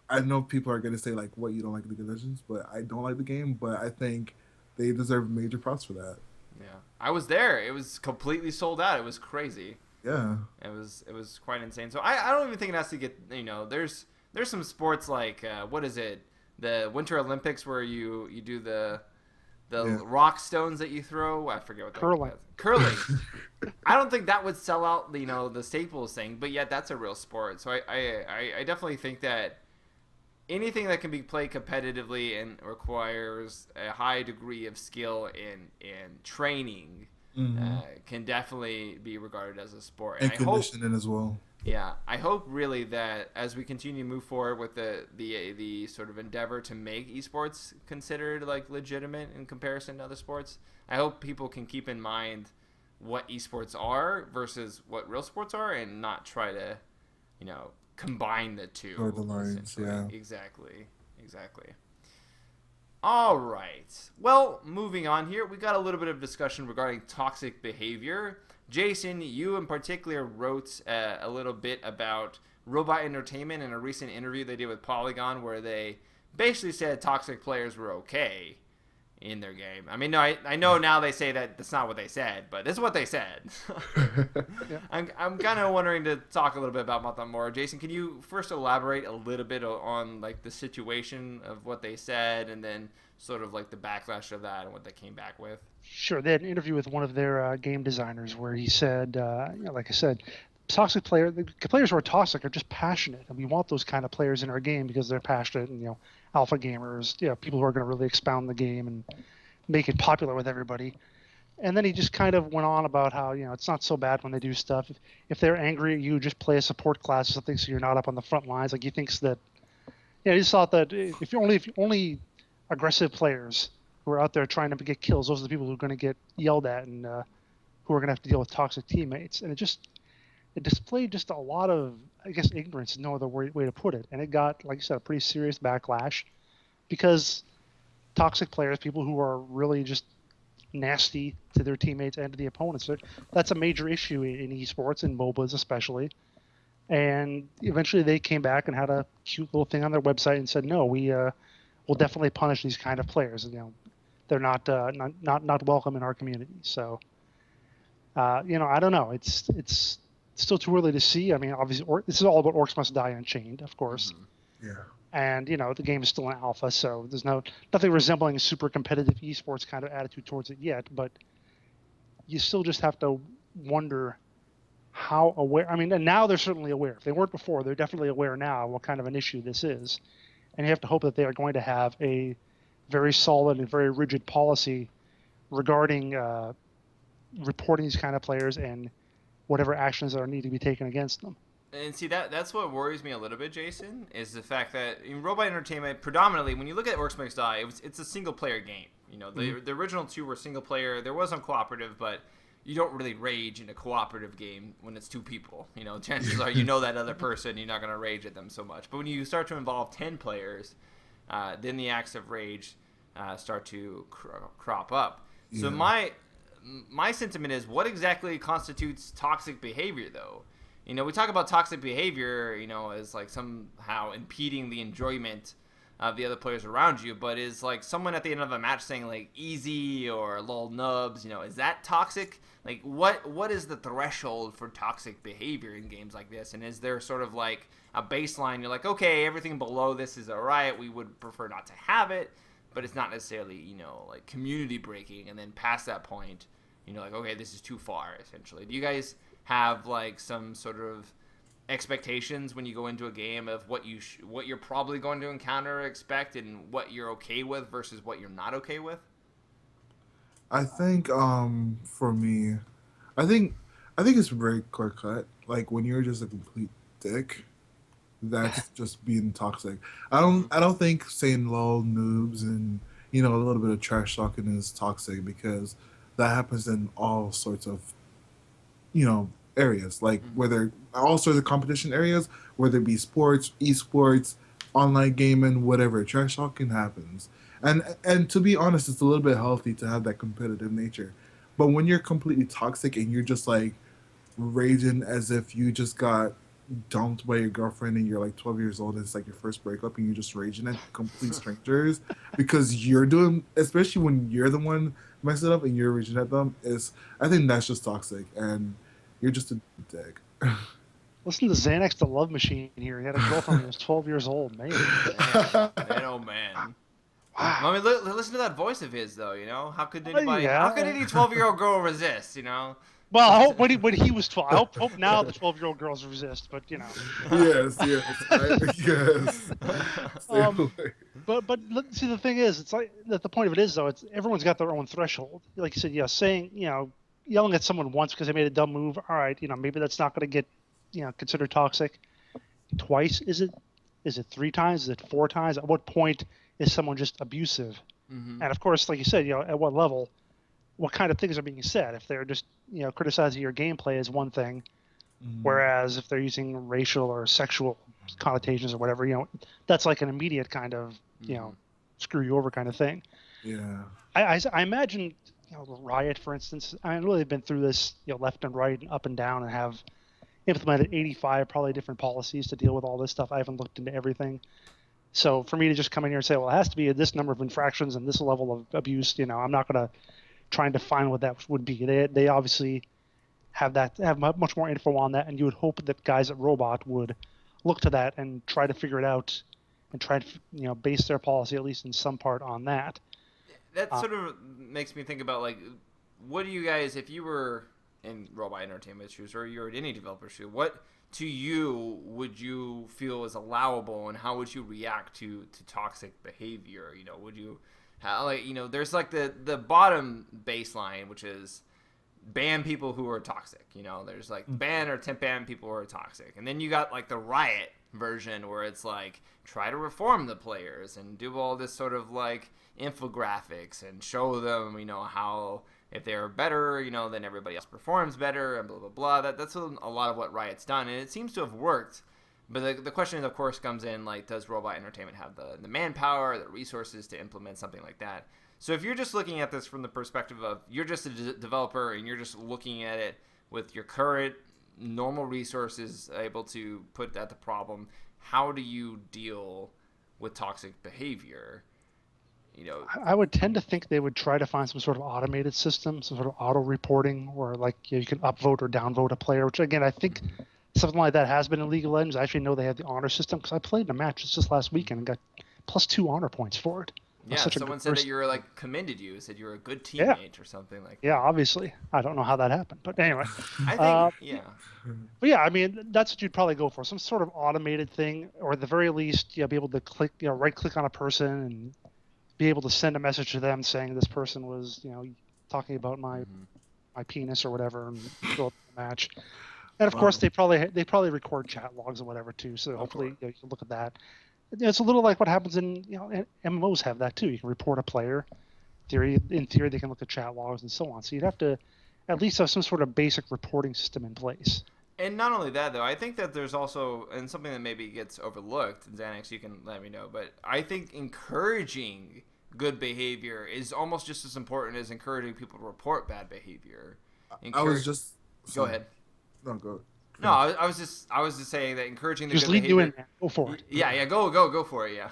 S3: I know people are going to say, what, you don't like League of Legends? But I don't like the game, but I think they deserve major props for that.
S1: Yeah. I was there. It was completely sold out. It was crazy.
S3: Yeah.
S1: It was quite insane. So I don't even think it has to get, there's some sports what is it? The Winter Olympics where you do the rock stones that you throw. I forget what that Curling. I don't think that would sell out, the Staples thing, but yet that's a real sport. So I definitely think that anything that can be played competitively and requires a high degree of skill and training can definitely be regarded as a sport.
S3: And conditioning as well.
S1: Yeah, I hope really that as we continue to move forward with the sort of endeavor to make esports considered legitimate in comparison to other sports, I hope people can keep in mind what esports are versus what real sports are, and not try to, combine the two.
S3: Or the lines, yeah.
S1: Exactly. All right. Well, moving on here, we got a little bit of discussion regarding toxic behavior. Jason, you in particular wrote a little bit about Robot Entertainment in a recent interview they did with Polygon, where they basically said toxic players were okay in their game. I mean, no, I know now they say that that's not what they said, but this is what they said.
S2: Yeah.
S1: I'm kind of wondering to talk a little bit about that more. Jason, can you first elaborate a little bit on like the situation of what they said, and then sort of like the backlash of that and what they came back with?
S2: Sure. They had an interview with one of their game designers where he said, like I said, the players who are toxic are just passionate, and we want those kind of players in our game because they're passionate and alpha gamers, people who are going to really expound the game and make it popular with everybody. And then he just kind of went on about how it's not so bad when they do stuff. If they're angry at you, just play a support class or something so you're not up on the front lines. Like he thinks that, he just thought that if you're only aggressive players who are out there trying to get kills, those are the people who are going to get yelled at and who are going to have to deal with toxic teammates. And it displayed just a lot of, I guess, ignorance, no other way to put it. And it got, like you said, a pretty serious backlash because toxic players, people who are really just nasty to their teammates and to the opponents, that's a major issue in esports and MOBAs especially. And eventually they came back and had a cute little thing on their website and said, no, we'll definitely punish these kind of players. They're not welcome in our community. So, I don't know. It's still too early to see. I mean, obviously, this is all about Orcs Must Die Unchained, of course.
S3: Mm-hmm. Yeah.
S2: And the game is still in alpha, so there's nothing resembling a super competitive esports kind of attitude towards it yet. But you still just have to wonder how aware. I mean, and now they're certainly aware. If they weren't before, they're definitely aware now what kind of an issue this is, and you have to hope that they are going to have a very solid and very rigid policy regarding reporting these kind of players and whatever actions that need to be taken against them.
S1: And see, that's what worries me a little bit, Jason, is the fact that in Robot Entertainment, predominantly, when you look at Orcs Must Die, it's a single-player game. The original two were single-player. There was some cooperative, but you don't really rage in a cooperative game when it's two people. Chances are that other person, you're not going to rage at them so much. But when you start to involve 10 players, then the acts of rage start to crop up. Yeah. So my sentiment is, what exactly constitutes toxic behavior, though? We talk about toxic behavior, as like somehow impeding the enjoyment of the other players around you, but is like someone at the end of a match saying like easy or lol nubs, is that toxic? Like what is the threshold for toxic behavior in games like this? And is there sort of like a baseline? You're like, okay, everything below this is all right. We would prefer not to have it, but it's not necessarily, like community breaking. And then past that point, like, okay, this is too far, essentially. Do you guys have like some sort of expectations when you go into a game of what you're probably going to encounter or expect, and what you're okay with versus what you're not okay with?
S3: I think for me, I think it's very clear cut. Like when you're just a complete dick, that's just being toxic. I don't think saying lol noobs and a little bit of trash talking is toxic, because that happens in all sorts of areas, like whether all sorts of competition areas, whether it be sports, esports, online gaming, whatever. Trash talking happens, and to be honest, it's a little bit healthy to have that competitive nature. But when you're completely toxic and you're just like raging as if you just got dumped by your girlfriend and you're like 12 years old and it's like your first breakup, and you're just raging at complete strangers because you're doing, especially when you're the one messing up and you're raging at them, I think that's just toxic, and you're just a dick.
S2: Listen to Xanex, the love machine here. He had a girlfriend when he was 12 years old. Man,
S1: oh man. Wow. I mean, listen to that voice of his, though. How could anybody? Yeah. How could any 12-year-old girl resist?
S2: Well, I hope when he was 12. I hope now the 12-year-old girls resist, but
S3: Yes. Yes.
S2: But see, the thing is, it's like the point of it is, though, everyone's got their own threshold. Like you said, saying yelling at someone once because they made a dumb move. All right, maybe that's not going to get considered toxic. Twice, is it 3 times? Is it 4 times? At what point is someone just abusive? Mm-hmm. And of course, like you said, at what level, what kind of things are being said? If they're just criticizing your gameplay is one thing, whereas if they're using racial or sexual connotations or whatever, that's like an immediate kind of screw you over kind of thing.
S3: Yeah.
S2: I imagine Riot, for instance. I mean, really, they've been through this left and right and up and down, and have implemented 85 probably different policies to deal with all this stuff. I haven't looked into everything, So for me to just come in here and say, well, it has to be this number of infractions and this level of abuse, I'm not going to try and define what that would be. They obviously have much more info on that, and you would hope that guys at Robot would look to that and try to figure it out and try to base their policy at least in some part on that.
S1: That sort of makes me think about, like, what do you guys, if you were in Robot Entertainment shoes or you're at any developer shoe, what to you would you feel is allowable, and how would you react to toxic behavior? Would you there's like the bottom baseline, which is ban people who are toxic. There's like ban or temp ban people who are toxic, and then you got like the riot version where it's like try to reform the players and do all this sort of like infographics and show them how if they're better then everybody else performs better and blah blah blah. That's a lot of what Riot's done, and it seems to have worked. But the question, of course, comes in, like, does Robot Entertainment have the manpower, the resources to implement something like that? So if you're just looking at this from the perspective of you're just a developer and you're just looking at it with your current normal resources able to put at the problem, how do you deal with toxic behavior?
S2: I would tend to think they would try to find some sort of automated system, some sort of auto reporting, where like you can upvote or downvote a player, which again I think something like that has been in League of Legends. I actually know they have the honor system because I played in a match just last weekend and got +2 honor points for it.
S1: Yeah, someone said that you were like commended you, said you were a good teammate or something like that.
S2: Yeah, obviously. I don't know how that happened, but anyway.
S1: I think, yeah.
S2: But yeah, I mean, that's what you'd probably go for, some sort of automated thing, or at the very least, be able to click, right click on a person and be able to send a message to them saying this person was, talking about my penis or whatever, and throw up the match. And of course, they probably record chat logs and whatever too. So hopefully you can look at that. It's a little like what happens in MMOs have that too. You can report a player. In theory, they can look at chat logs and so on. So you'd have to at least have some sort of basic reporting system in place.
S1: And not only that, though, I think that there's also, and something that maybe gets overlooked, Xanex, you can let me know, but I think encouraging good behavior is almost just as important as encouraging people to report bad behavior.
S3: I was just...
S1: Go ahead.
S3: No, go.
S1: No, I was just saying that encouraging the
S2: just
S1: good
S2: lead
S1: behavior.
S2: You in. Go for it.
S1: Yeah, go for it. Yeah.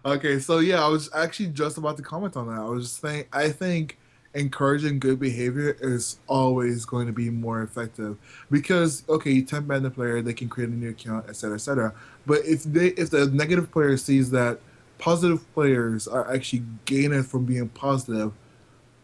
S3: Okay, so yeah, I was actually just about to comment on that. I was just saying, I think encouraging good behavior is always going to be more effective because you temp ban the player, they can create a new account, etc., etc. But if the negative player sees that positive players are actually gaining from being positive,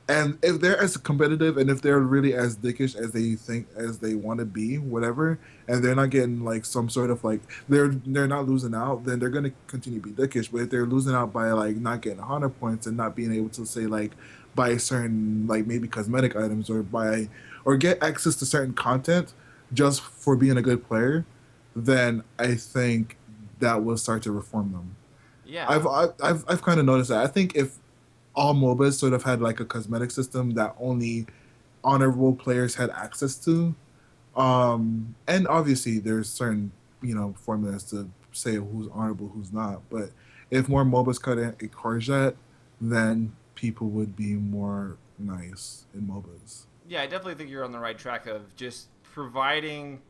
S3: and if they're as competitive and if they're really as dickish as they think as they want to be, whatever, and they're not getting like some sort of like they're not losing out, then they're gonna continue to be dickish. But if they're losing out by like not getting 100 points and not being able to say like buy certain like maybe cosmetic items or get access to certain content just for being a good player, then I think that will start to reform them.
S1: Yeah,
S3: I've kind of noticed that. I think if all MOBAs sort of had like a cosmetic system that only honorable players had access to, and obviously there's certain formulas to say who's honorable, who's not. But if more MOBAs could encourage that, then people would be more nice in MOBAs.
S1: Yeah, I definitely think you're on the right track of just providing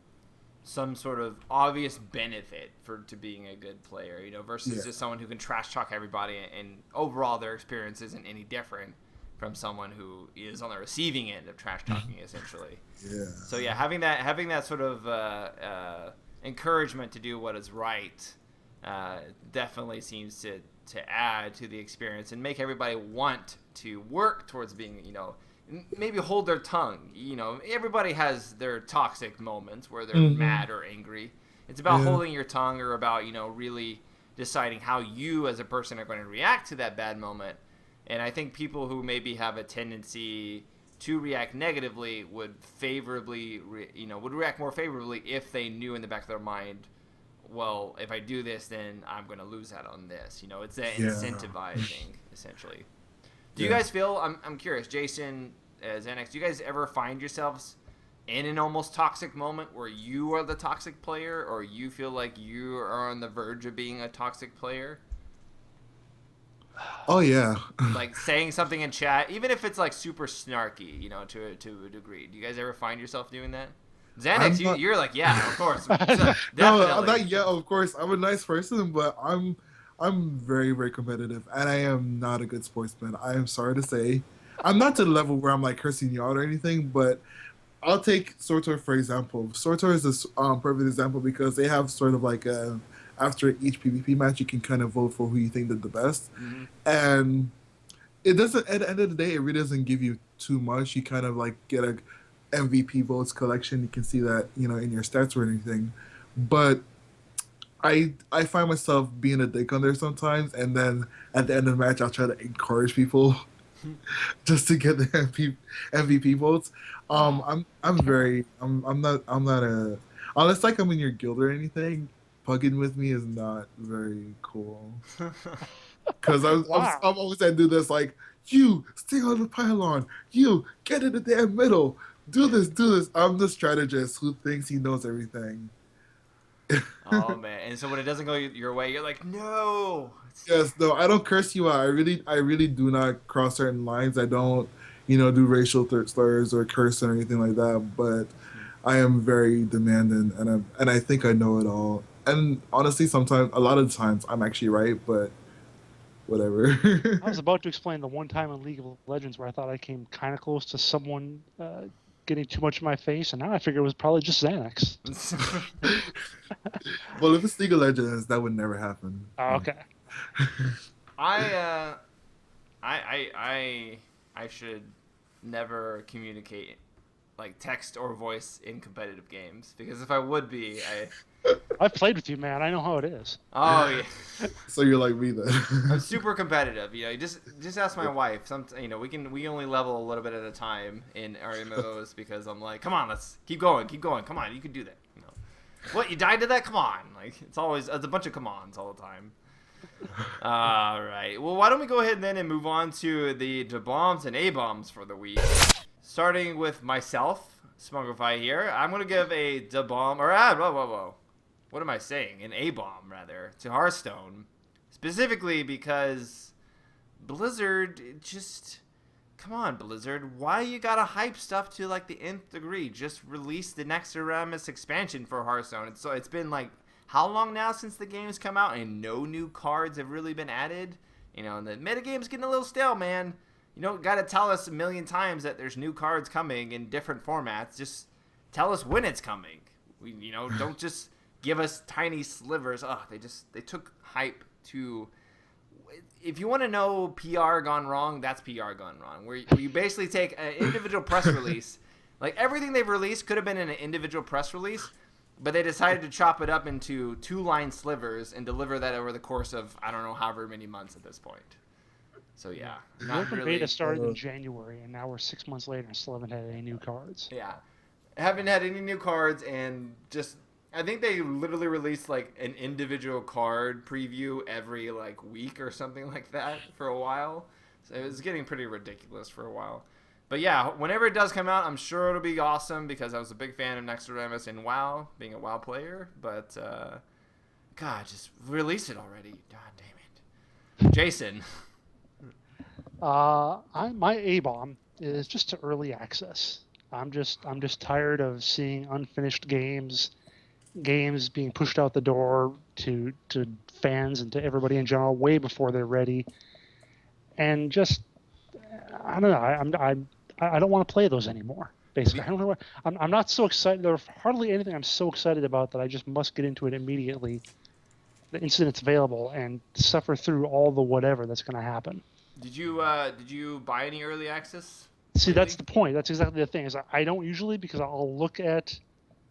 S1: some sort of obvious benefit to being a good player, versus just someone who can trash talk everybody, and overall their experience isn't any different from someone who is on the receiving end of trash talking, essentially.
S3: Yeah.
S1: So yeah, having that sort of encouragement to do what is right definitely seems to add to the experience and make everybody want to work towards being, maybe hold their tongue. Everybody has their toxic moments where they're mad or angry. It's about holding your tongue, or about, really deciding how you as a person are going to react to that bad moment. And I think people who maybe have a tendency to react negatively would react more favorably if they knew in the back of their mind, well, if I do this, then I'm going to lose out on this. It's that incentivizing, essentially. Do you guys feel, I'm curious, Jason, Xanex, do you guys ever find yourselves in an almost toxic moment where you are the toxic player, or you feel like you are on the verge of being a toxic player?
S3: Oh, yeah.
S1: Like saying something in chat, even if it's like super snarky, to a degree. Do you guys ever find yourself doing that? Xanex, you're like, yeah, of course.
S3: No, I'm not yet, of course. I'm a nice person, but I'm very, very competitive, and I am not a good sportsman. I am sorry to say. I'm not to the level where I'm like cursing you out or anything, but I'll take Sortor for example. Sortor is a perfect example because they have sort of like a, after each PvP match, you can kind of vote for who you think did the best, and it doesn't. At the end of the day, it really doesn't give you too much. You kind of like get a MVP votes collection. You can see that in your stats or anything, but I find myself being a dick on there sometimes, and then at the end of the match, I'll try to encourage people just to get the MVP votes. I'm not a unless like I'm in your guild or anything. Pugging with me is not very cool because I'm always gonna do this like you stay on the pylon, you get in the damn middle, do this. I'm the strategist who thinks he knows everything.
S1: Oh man! And so when it doesn't go your way, you're like, no.
S3: Yes, no, I don't curse you out. I really do not cross certain lines. I don't, do racial slurs or curse or anything like that. But I am very demanding, and I think I know it all. And honestly, sometimes, a lot of the times, I'm actually right. But whatever.
S2: I was about to explain the one time in League of Legends where I thought I came kind of close to someone getting too much in my face, and now I figure it was probably just Xanex.
S3: Well, if it's League of Legends, that would never happen.
S2: Oh, okay.
S1: I should never communicate like text or voice in competitive games because if I would be,
S2: I've played with you, man. I know how it is.
S1: Oh yeah.
S3: So you're like me then.
S1: I'm super competitive. Just ask my wife. We only level a little bit at a time in our MMOs because I'm like, come on, let's keep going. Come on, you can do that. What, you died to that? Come on. Like it's a bunch of come-ons all the time. All right. Well, why don't we go ahead then and move on to the bombs and A-bombs for the week. Starting with myself, Spunkify here. I'm gonna give a bomb or whoa. What am I saying? An A-bomb rather to Hearthstone, specifically because Blizzard just. Come on, Blizzard. Why you gotta hype stuff to like the nth degree? Just release the next Aramis expansion for Hearthstone. So it's been like how long now since the game's come out and no new cards have really been added? And the metagame's getting a little stale, man. You don't gotta tell us a million times that there's new cards coming in different formats. Just tell us when it's coming. Don't just give us tiny slivers. They took hype to. If you want to know PR gone wrong, that's PR gone wrong. Where you basically take an individual press release, like everything they've released could have been in an individual press release, but they decided to chop it up into 2-line slivers and deliver that over the course of I don't know however many months at this point. So yeah,
S2: the open beta started in January, and now we're 6 months later and still haven't had any new cards.
S1: Yeah, haven't had any new cards, and just. I think they literally released like an individual card preview every like week or something like that for a while. So it was getting pretty ridiculous for a while. But yeah, whenever it does come out, I'm sure it'll be awesome because I was a big fan of Nextdoor in WoW, being a WoW player. But God, just release it already. God damn it, Jason.
S2: My A-bomb is just to early access. I'm just tired of seeing unfinished games being pushed out the door to fans and to everybody in general way before they're ready, and just I don't know. I don't want to play those anymore. Basically, I don't know what I'm not so excited. There's hardly anything I'm so excited about that I just must get into it immediately, the instant it's available, and suffer through all the whatever that's going to happen.
S1: Did you buy any early access?
S2: See, that's the point. That's exactly the thing. Is I don't usually because I'll look at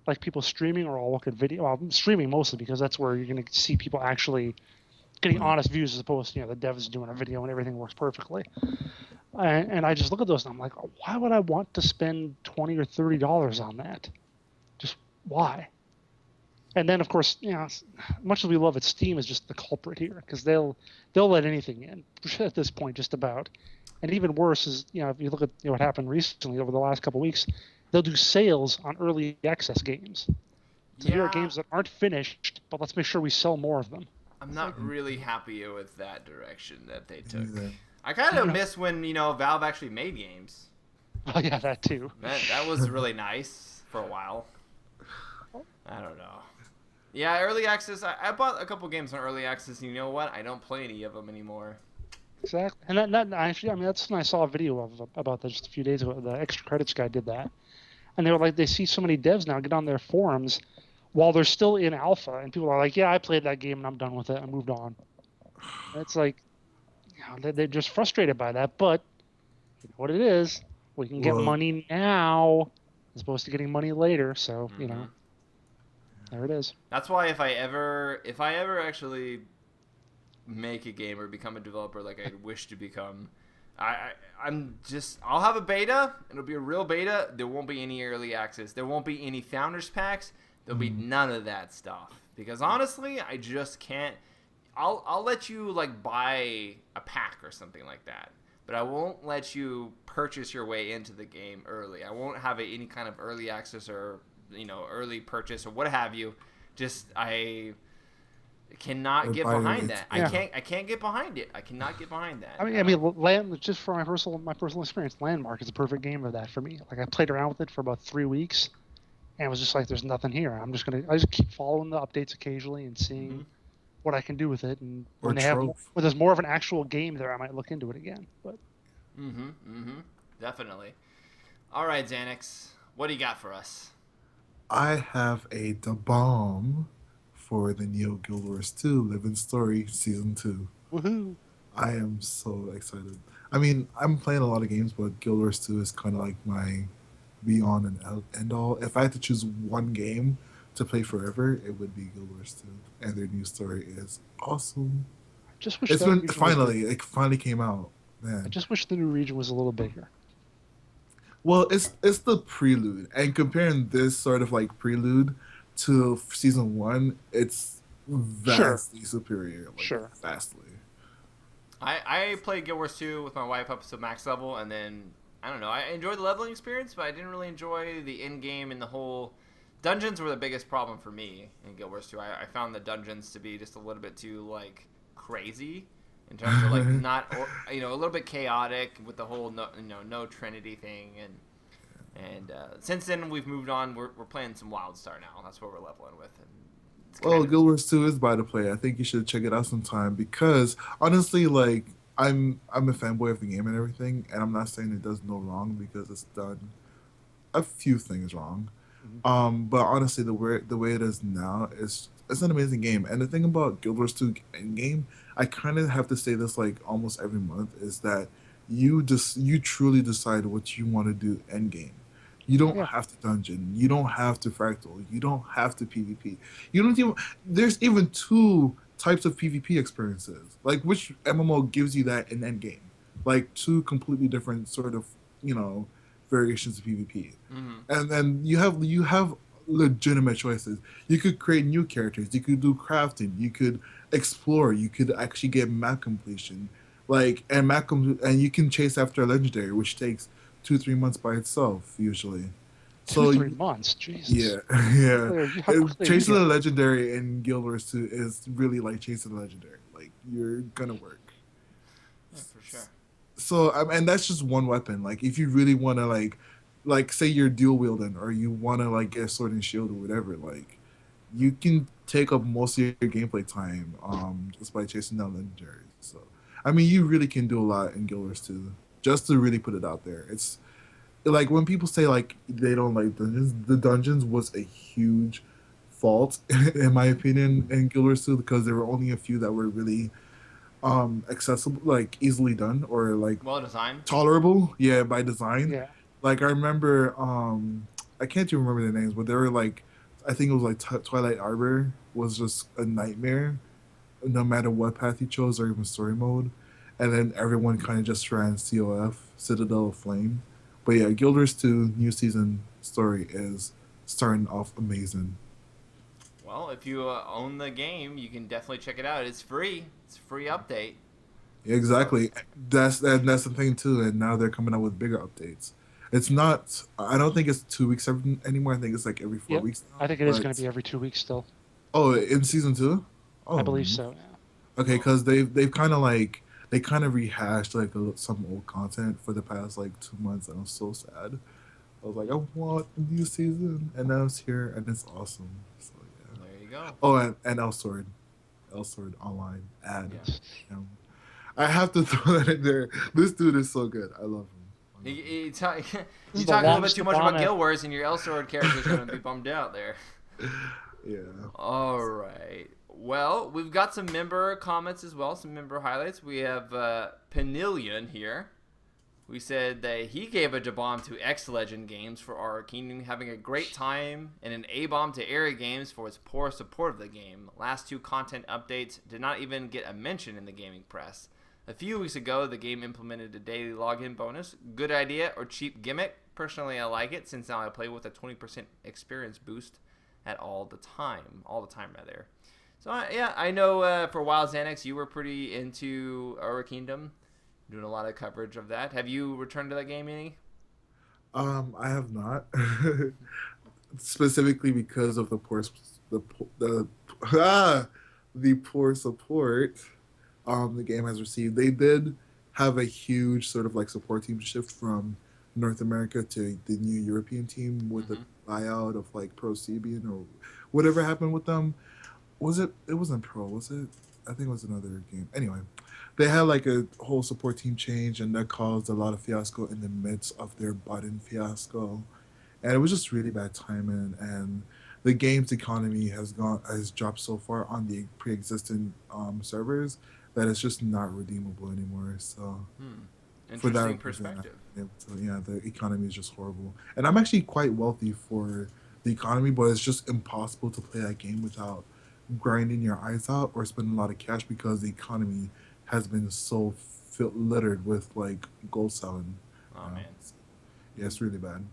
S2: like people streaming or I'll look at video. Well, I'm streaming mostly because that's where you're going to see people actually getting honest views as opposed to the devs doing a video and everything works perfectly. And I just look at those and I'm like, why would I want to spend $20 or $30 on that? Just why? And then of course, much as we love it, Steam is just the culprit here because they'll let anything in at this point, just about. And even worse is if you look at what happened recently over the last couple of weeks. They'll do sales on early access games. So here are games that aren't finished, but let's make sure we sell more of them.
S1: I'm not really happy with that direction that they took. I kind of miss when Valve actually made games.
S2: Oh yeah, that too.
S1: That was really nice for a while. I don't know. Yeah, early access. I bought a couple games on early access, and you know what? I don't play any of them anymore.
S2: Exactly, and that actually, I mean, that's when I saw a video about that just a few days ago. The extra credits guy did that, and they were like, they see so many devs now get on their forums while they're still in alpha, and people are like, yeah, I played that game and I'm done with it. I moved on. And it's like, you know, they're just frustrated by that, but you know what it is. We can get money now as opposed to getting money later. So, you know, there it is.
S1: That's why if I ever actually make a game or become a developer like I wish to become, I'll have a beta. It'll be a real beta. There won't be any early access. There won't be any founders packs. There'll be none of that stuff. Because honestly, I just can't. I'll let you like buy a pack or something like that, but I won't let you purchase your way into the game early. I won't have any kind of early access or early purchase or what have you. Just I cannot get behind that. Yeah. I can't get behind it. I cannot get behind that.
S2: I mean, just for my personal experience, Landmark is a perfect game of that for me. Like I played around with it for about 3 weeks, and it was just like, there's nothing here. I just keep following the updates occasionally and seeing what I can do with it. And when there's more of an actual game there, I might look into it again. But
S1: definitely. All right, Xanex, what do you got for us?
S3: I have a bomb for the Neo Guild Wars 2 Living Story Season 2.
S2: Woohoo!
S3: I am so excited. I mean, I'm playing a lot of games, but Guild Wars 2 is kind of like my be-on and end-all. If I had to choose one game to play forever, it would be Guild Wars 2. And their new story is awesome.
S2: Just wish
S3: it finally came out. Man.
S2: I just wish the new region was a little bigger.
S3: Well, it's the prelude, and comparing this sort of like prelude to Season 1, it's vastly superior. Like, vastly.
S1: I played Guild Wars 2 with my wife up to max level, and then, I don't know, I enjoyed the leveling experience, but I didn't really enjoy the end game and the whole... Dungeons were the biggest problem for me in Guild Wars 2. I found the dungeons to be just a little bit too, like, crazy in terms of, like, not, a little bit chaotic with the whole, no Trinity thing, and since then we've moved on. We're playing some WildStar now. That's what we're leveling with. And
S3: Guild Wars 2 is by to play. I think you should check it out sometime because honestly, like I'm a fanboy of the game and everything, and I'm not saying it does no wrong because it's done a few things wrong. But honestly, the way it is now it's an amazing game. And the thing about Guild Wars 2 Endgame, I kind of have to say this like almost every month, is that you truly decide what you want to do Endgame. You don't have to dungeon. You don't have to fractal. You don't have to PvP. You don't even. There's even 2 types of PvP experiences. Like which MMO gives you that in Endgame? Like 2 completely different sort of variations of PvP. And then you have legitimate choices. You could create new characters. You could do crafting. You could explore. You could actually get map completion. And you can chase after a legendary, which takes 2-3 months by itself usually.
S2: 2-3 months, Jesus.
S3: Yeah. Chasing the legendary in Guild Wars 2 is really like chasing the legendary. Like you're gonna work.
S1: Yeah, for sure.
S3: So and that's just one weapon. Like if you really want to like say you're dual wielding or you want to like get a sword and shield or whatever, like you can take up most of your gameplay time just by chasing down legendaries. So I mean, you really can do a lot in Guild Wars 2. Just to really put it out there, it's like when people say like they don't like dungeons. The dungeons was a huge fault in my opinion in Guild Wars 2 because there were only a few that were really accessible, like easily done or like
S1: well designed,
S3: tolerable. Yeah, by design.
S2: Yeah.
S3: Like I remember, I can't even remember the names, but they were like, I think it was like Twilight Arbor was just a nightmare, no matter what path you chose or even story mode. And then everyone kind of just ran COF, Citadel of Flame. But yeah, Guild Wars 2 new season story is starting off amazing.
S1: Well, if you own the game, you can definitely check it out. It's free. It's a free update.
S3: Exactly. That's the thing too. And now they're coming out with bigger updates. It's not. I don't think it's 2 weeks anymore. I think it's like every 4 weeks now.
S2: I think it is going to be every 2 weeks still.
S3: Oh, in season 2? Oh,
S2: I believe so. Yeah.
S3: Okay, because they've kind of like. They kind of rehashed like some old content for the past like 2 months, and I'm so sad. I was like, I want a new season, and now it's here, and it's awesome. So yeah.
S1: There you go.
S3: Oh, and Elsword Online ad. Yeah. I have to throw that in there. This dude is so good. I love him.
S1: You talk a little bit too much about Guild Wars, and your Elsword character is going to be bummed out there.
S3: Yeah.
S1: All right. Well, we've got some member comments as well, some member highlights. We have Penillion here. We said that he gave a D-bomb to X-Legend Games for our Kingdom, having a great time, and an A-bomb to Area Games for its poor support of the game. Last 2 content updates did not even get a mention in the gaming press. A few weeks ago, the game implemented a daily login bonus. Good idea or cheap gimmick? Personally, I like it, since now I play with a 20% experience boost at all the time. So, yeah, I know for a while, Xanex, you were pretty into Our Kingdom. Doing a lot of coverage of that. Have you returned to that game any?
S3: I have not. Specifically because of the poor support the game has received. They did have a huge sort of like support team shift from North America to the new European team with the buyout of like Pro Cebian or whatever happened with them. It wasn't Pro, was it? I think it was another game. Anyway, they had like a whole support team change, and that caused a lot of fiasco in the midst of their button fiasco, and it was just really bad timing. And the game's economy has dropped so far on the pre-existing servers that it's just not redeemable anymore. So,
S1: for that perspective,
S3: so yeah, the economy is just horrible. And I'm actually quite wealthy for the economy, but it's just impossible to play that game without grinding your eyes out or spending a lot of cash because the economy has been so littered with like gold selling.
S1: Oh man,
S3: yeah, it's really bad.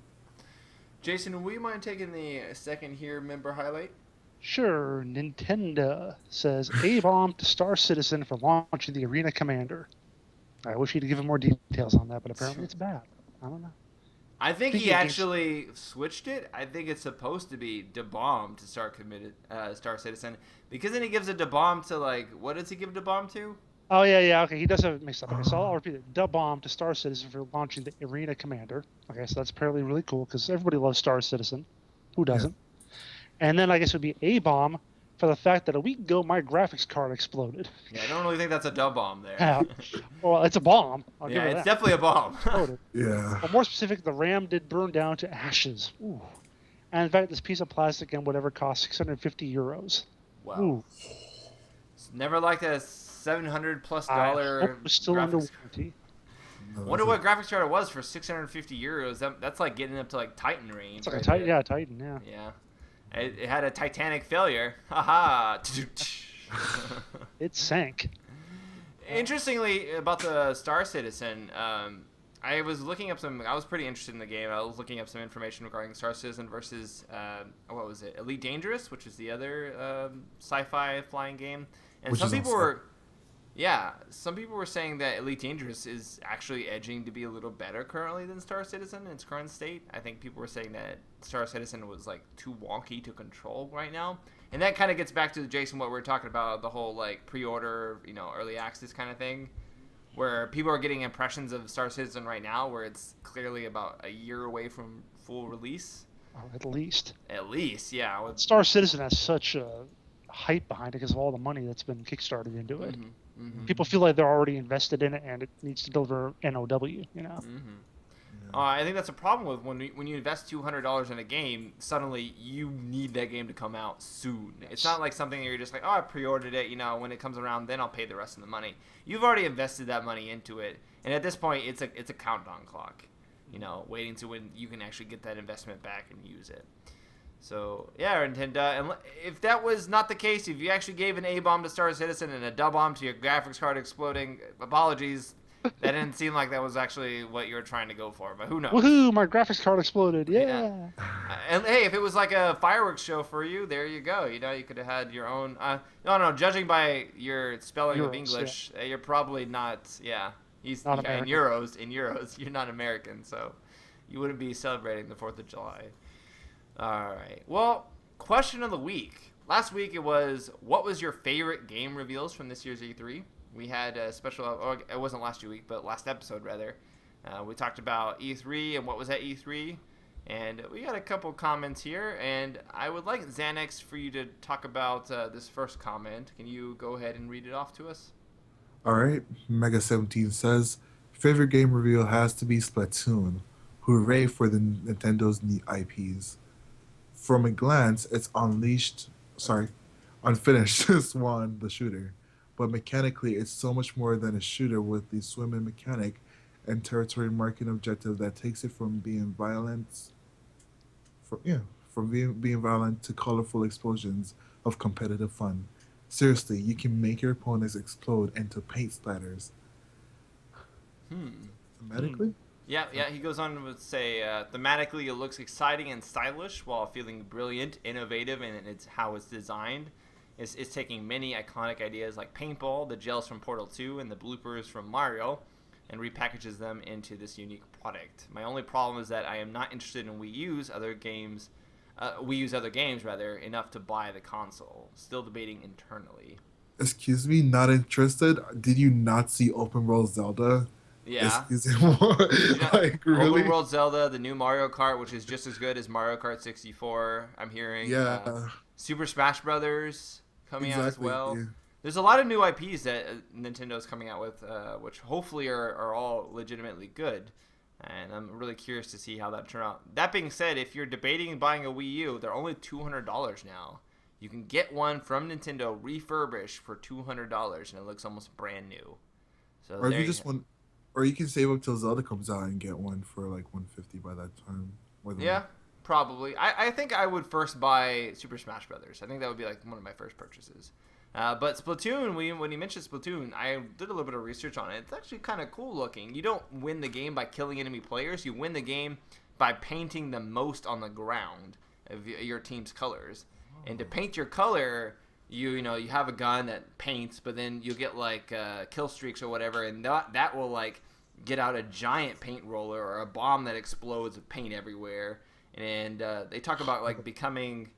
S1: Jason, will you mind taking the second here member highlight?
S2: Sure. Nintendo says A-bomb to Star Citizen for launching the Arena Commander. I wish he'd given more details on that, but apparently it's bad. I don't know.
S1: I think he actually switched it. I think it's supposed to be D-bomb to Star Citizen, because then he gives a D-bomb to like, what does he give D-bomb to?
S2: Oh yeah, okay. He does have it mixed up. Okay, so I'll repeat it. D-bomb to Star Citizen for launching the Arena Commander. Okay, so that's apparently really cool because everybody loves Star Citizen. Who doesn't? Yeah. And then I guess it would be A-bomb for the fact that a week ago my graphics card exploded.
S1: Yeah, I don't really think that's a D-bomb there.
S2: Yeah. Well, it's a bomb.
S1: Yeah, it's definitely a bomb.
S3: Yeah.
S2: But more specific, the RAM did burn down to ashes. Ooh. And in fact, this piece of plastic and whatever cost 650 euros.
S1: Wow.
S2: Ooh.
S1: It's never like a $700+
S2: I hope it was still under warranty.
S1: Wonder what graphics card it was for 650 euros. That's like getting up to like Titan range.
S2: It's like a Titan, yeah, Titan, yeah.
S1: Yeah. It had a Titanic failure. Haha.
S2: It sank.
S1: Interestingly, about the Star Citizen, I was looking up I was pretty interested in the game. I was looking up some information regarding Star Citizen versus, what was it? Elite Dangerous, which is the other sci-fi flying game. And some people were saying that Elite Dangerous is actually edging to be a little better currently than Star Citizen in its current state. I think people were saying that Star Citizen was like too wonky to control right now. And that kind of gets back to, Jason, what we were talking about, the whole like pre-order, early access kind of thing, where people are getting impressions of Star Citizen right now where it's clearly about a year away from full release.
S2: Oh, at least.
S1: At least, yeah.
S2: Star Citizen has such a hype behind it because of all the money that's been kickstarted into it. People feel like they're already invested in it and it needs to deliver NOW, Yeah.
S1: I think that's a problem with when you invest $200 in a game, suddenly you need that game to come out soon. Yes. It's not like something that you're just like, oh, I pre-ordered it, when it comes around, then I'll pay the rest of the money. You've already invested that money into it, and at this point, it's a countdown clock, waiting to when you can actually get that investment back and use it. So, yeah, Nintendo, and if that was not the case, if you actually gave an A-bomb to Star Citizen and a D-bomb to your graphics card exploding, apologies. That didn't seem like that was actually what you were trying to go for, but who knows?
S2: Woohoo, my graphics card exploded, yeah.
S1: And hey, if it was like a fireworks show for you, there you go. You could have had your own, no, judging by your spelling of English, you're probably not, he's
S2: not
S1: in euros, you're not American, so you wouldn't be celebrating the 4th of July. All right. Well, question of the week. Last week it was, what was your favorite game reveals from this year's E3? We had a special, it wasn't last week, but last episode rather. We talked about E3 and what was at E3. And we got a couple comments here, and I would like Xanex for you to talk about this first comment. Can you go ahead and read it off to us?
S3: All right. Mega17 says, favorite game reveal has to be Splatoon. Hooray for the Nintendo's neat IPs. From a glance, it's unfinished Swan the shooter. But mechanically, it's so much more than a shooter with the swimming mechanic and territory marking objective that takes it from being being violent to colorful explosions of competitive fun. Seriously, you can make your opponents explode into paint splatters. Thematically?
S1: Yeah, he goes on to say, thematically it looks exciting and stylish while feeling brilliant, innovative, and it's how it's designed. It's taking many iconic ideas like paintball, the gels from Portal 2, and the bloopers from Mario, and repackages them into this unique product. My only problem is that I am not interested in Wii U's other games enough to buy the console. Still debating internally.
S3: Excuse me, not interested? Did you not see Open World Zelda?
S1: Yeah.
S3: Excuse me, like, really?
S1: Open World Zelda, the new Mario Kart, which is just as good as Mario Kart 64, I'm hearing.
S3: Yeah.
S1: Super Smash Brothers coming out as well.
S3: Yeah.
S1: There's a lot of new IPs that Nintendo's coming out with, which hopefully are all legitimately good. And I'm really curious to see how that turns out. That being said, if you're debating buying a Wii U, they're only $200 now. You can get one from Nintendo refurbished for $200, and it looks almost brand new. So
S3: or if you just want, or you can save up till Zelda comes out and get one for like $150 by that time.
S1: Yeah, probably. I think I would first buy Super Smash Brothers. I think that would be like one of my first purchases. But Splatoon, when you mentioned Splatoon, I did a little bit of research on it. It's actually kind of cool looking. You don't win the game by killing enemy players. You win the game by painting the most on the ground of your team's colors. And to paint your color, you have a gun that paints, but then you get like kill streaks or whatever, and that will like get out a giant paint roller or a bomb that explodes with paint everywhere. And they talk about like becoming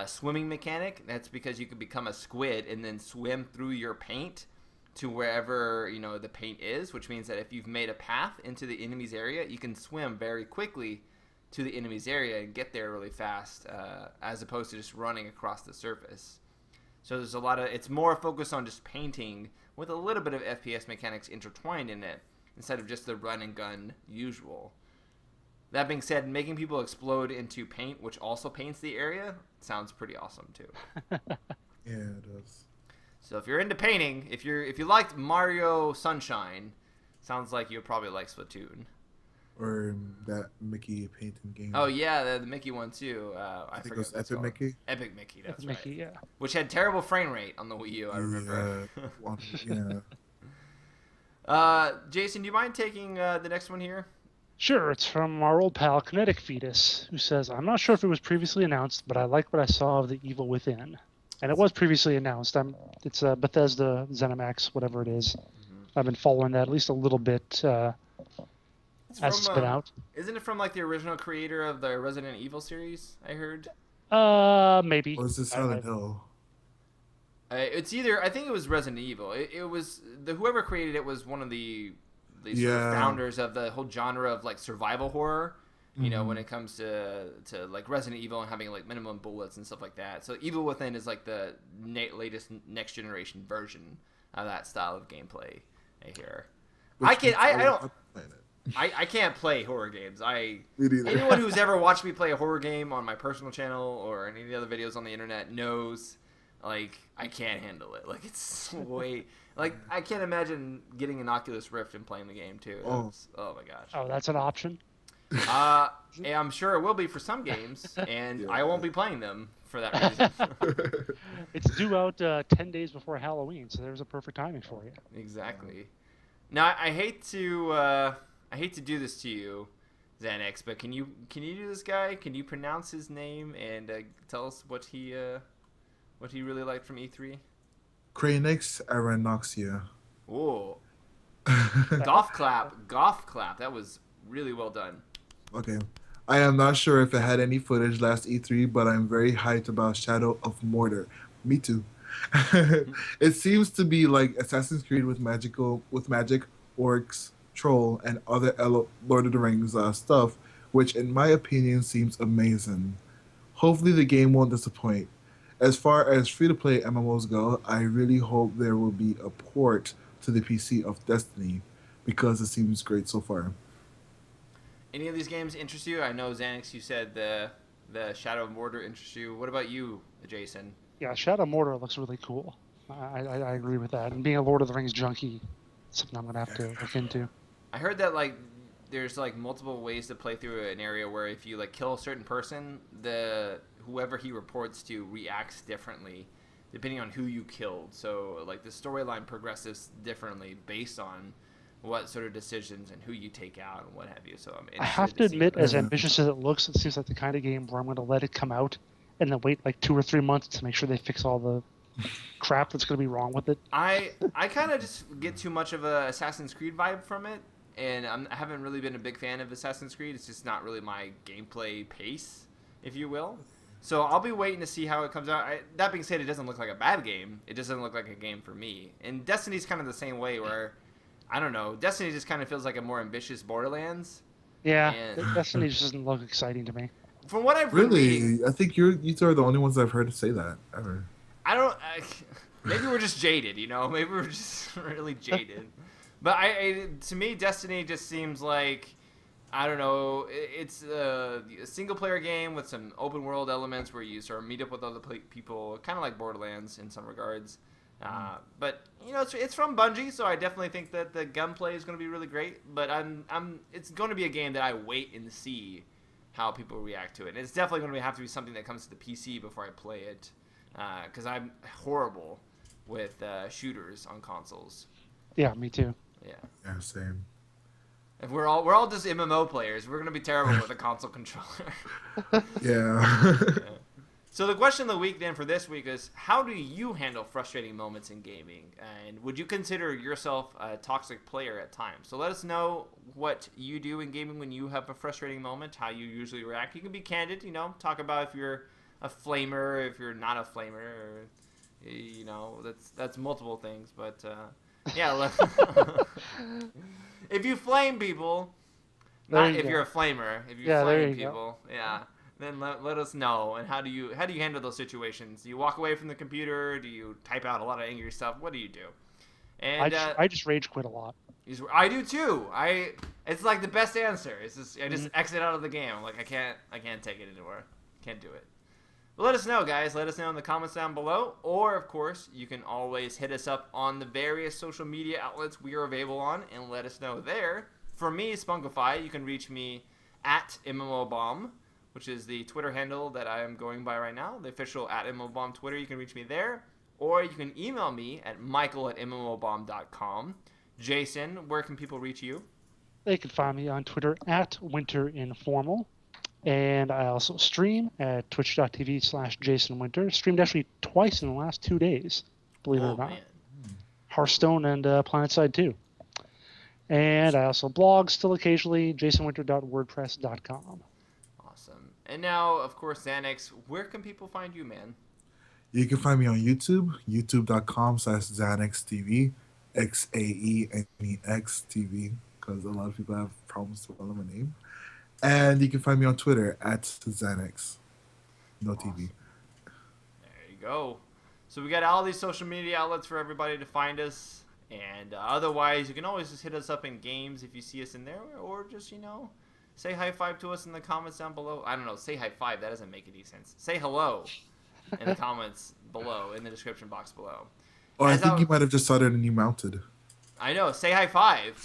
S1: swimming mechanic. That's because you can become a squid and then swim through your paint to wherever the paint is, which means that if you've made a path into the enemy's area, you can swim very quickly to the enemy's area and get there really fast, as opposed to just running across the surface. So there's it's more focused on just painting with a little bit of FPS mechanics intertwined in it instead of just the run and gun usual. That being said, making people explode into paint, which also paints the area, sounds pretty awesome too.
S3: Yeah, it does.
S1: So if you're into painting, if you liked Mario Sunshine, sounds like you'll probably like Splatoon.
S3: Or that Mickey painting game.
S1: Oh yeah, the Mickey one too. I
S3: think it was Epic Mickey.
S1: Epic Mickey, that's
S2: Epic Mickey,
S1: right.
S2: yeah.
S1: Which had terrible frame rate on the Wii U, I remember.
S3: Yeah.
S1: Jason, do you mind taking the next one here?
S2: Sure, it's from our old pal Kinetic Fetus, who says, I'm not sure if it was previously announced, but I like what I saw of The Evil Within. And it was previously announced. It's Bethesda, ZeniMax, whatever it is. Mm-hmm. I've been following that at least a little bit as it's been out.
S1: Isn't it from like the original creator of the Resident Evil series, I heard?
S2: Maybe.
S3: Or is it Silent Hill?
S1: It's either, I think it was Resident Evil. It was, whoever created it was one of the sort of founders of the whole genre of like survival horror, when it comes to like Resident Evil and having like minimum bullets and stuff like that. So Evil Within is like the latest next generation version of that style of gameplay. I hear. I can't play horror games. Anyone who's ever watched me play a horror game on my personal channel or any other videos on the internet knows, like, I can't handle it. Like, it's way... Like, I can't imagine getting an Oculus Rift and playing the game, too. Oh my gosh.
S2: Oh, that's an option?
S1: Yeah, I'm sure it will be for some games, and I won't be playing them for that reason.
S2: It's due out 10 days before Halloween, so there's a perfect timing for you.
S1: Exactly. Now, I hate to do this to you, Xanex, but can you do this guy? Can you pronounce his name and tell us what he really liked from E3?
S3: Xanex Aranoxia.
S1: Whoa. Golf clap. That was really well done.
S3: Okay. I am not sure if it had any footage last E3, but I'm very hyped about Shadow of Mordor. Me too. It seems to be like Assassin's Creed with magic, orcs, troll, and other Lord of the Rings stuff, which in my opinion seems amazing. Hopefully the game won't disappoint. As far as free-to-play MMOs go, I really hope there will be a port to the PC of Destiny, because it seems great so far.
S1: Any of these games interest you? I know, Xanex, you said the Shadow of Mordor interests you. What about you, Jason?
S2: Yeah, Shadow of Mordor looks really cool. I agree with that. And being a Lord of the Rings junkie, something I'm gonna have to look into.
S1: I heard that there's multiple ways to play through an area where if you kill a certain person, whoever he reports to reacts differently depending on who you killed. So the storyline progresses differently based on what sort of decisions and who you take out and what have you. So
S2: I have to admit, as ambitious as it looks, it seems like the kind of game where I'm going to let it come out and then wait 2 or 3 months to make sure they fix all the crap that's going to be wrong with it.
S1: I kind of just get too much of a Assassin's Creed vibe from it, and I haven't really been a big fan of Assassin's Creed. It's just not really my gameplay pace, if you will. So I'll be waiting to see how it comes out. That being said, it doesn't look like a bad game. It doesn't look like a game for me. And Destiny's kind of the same way where, I don't know, Destiny just kind of feels like a more ambitious Borderlands.
S2: Yeah, Destiny just doesn't look exciting to me.
S1: From what I've
S3: really, I think you two are the only ones I've heard say that ever.
S1: Maybe we're just jaded, Maybe we're just really jaded. But to me, Destiny just seems like, I don't know, it's a single-player game with some open-world elements where you sort of meet up with other people, kind of like Borderlands in some regards. But it's from Bungie, so I definitely think that the gunplay is going to be really great. But it's going to be a game that I wait and see how people react to it. And it's definitely going to have to be something that comes to the PC before I play it, because I'm horrible with shooters on consoles.
S2: Yeah, me too.
S3: Yeah, same.
S1: If we're all just MMO players, we're gonna be terrible with a console controller.
S3: Yeah.
S1: So the question of the week then for this week is, how do you handle frustrating moments in gaming? And would you consider yourself a toxic player at times? So let us know what you do in gaming when you have a frustrating moment, how you usually react. You can be candid, talk about if you're a flamer, if you're not a flamer, or, that's multiple things. But yeah, if you flame people, not if you're a flamer, if you flame people, yeah. Then let us know. And how do you handle those situations? Do you walk away from the computer? Do you type out a lot of angry stuff? What do you do? And
S2: I just rage quit a lot.
S1: I do too. It's like the best answer. It's just I just exit out of the game. I'm like I can't take it anymore. Can't do it. But let us know, guys. Let us know in the comments down below. Or of course, you can always hit us up on the various social media outlets we are available on and let us know there. For me, Spunkify, you can reach me at MMOBomb, which is the Twitter handle that I am going by right now, the official at MMOBomb Twitter. You can reach me there, or you can email me at michael@mmobomb.com. Jason, where can people reach you?
S2: They can find me on Twitter at WinterInformal, and I also stream at twitch.tv/JasonWinter. Streamed actually twice in the last 2 days, believe it or not. Man. Hearthstone and PlanetSide 2. And I also blog still occasionally, jasonwinter.wordpress.com.
S1: And now, of course, Xanex, where can people find you, man?
S3: You can find me on YouTube, youtube.com/XanexTV, XAENEX because a lot of people have problems spelling my name. And you can find me on Twitter at Xanex. No awesome. TV.
S1: There you go. So we got all these social media outlets for everybody to find us. And otherwise, you can always just hit us up in games if you see us in there, or just, say high five to us in the comments down below. I don't know, say high five. That doesn't make any sense. Say hello in the comments below, in the description box below.
S3: Or I think you might have just started and you mounted.
S1: I know, say high five.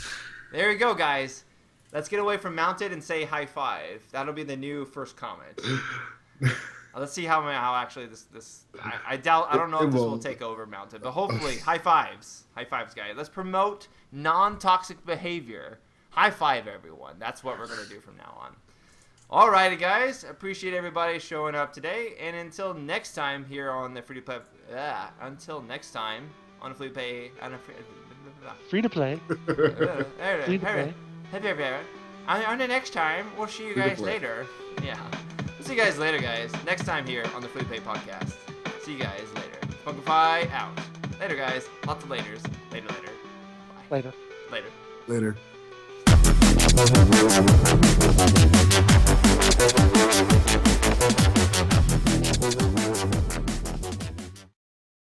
S1: There you go, guys. Let's get away from mounted and say high five. That'll be the new first comment. Let's see how actually this I don't know if this will take over mounted, but hopefully high fives. High fives, guys. Let's promote non-toxic behavior. High five, everyone. That's what we're going to do from now on. Alrighty, guys. Appreciate everybody showing up today. And until next time here on the free-to-play... until next time on the free-to-play...
S2: Free-to-play.
S1: Free-to-play. On the next time, we'll see you guys later. Yeah. See you guys later, guys. Next time here on the Free-to-Play podcast. See you guys later. Spunkify out. Later, guys. Lots of laters. Later. Bye.
S2: Later.
S3: Later.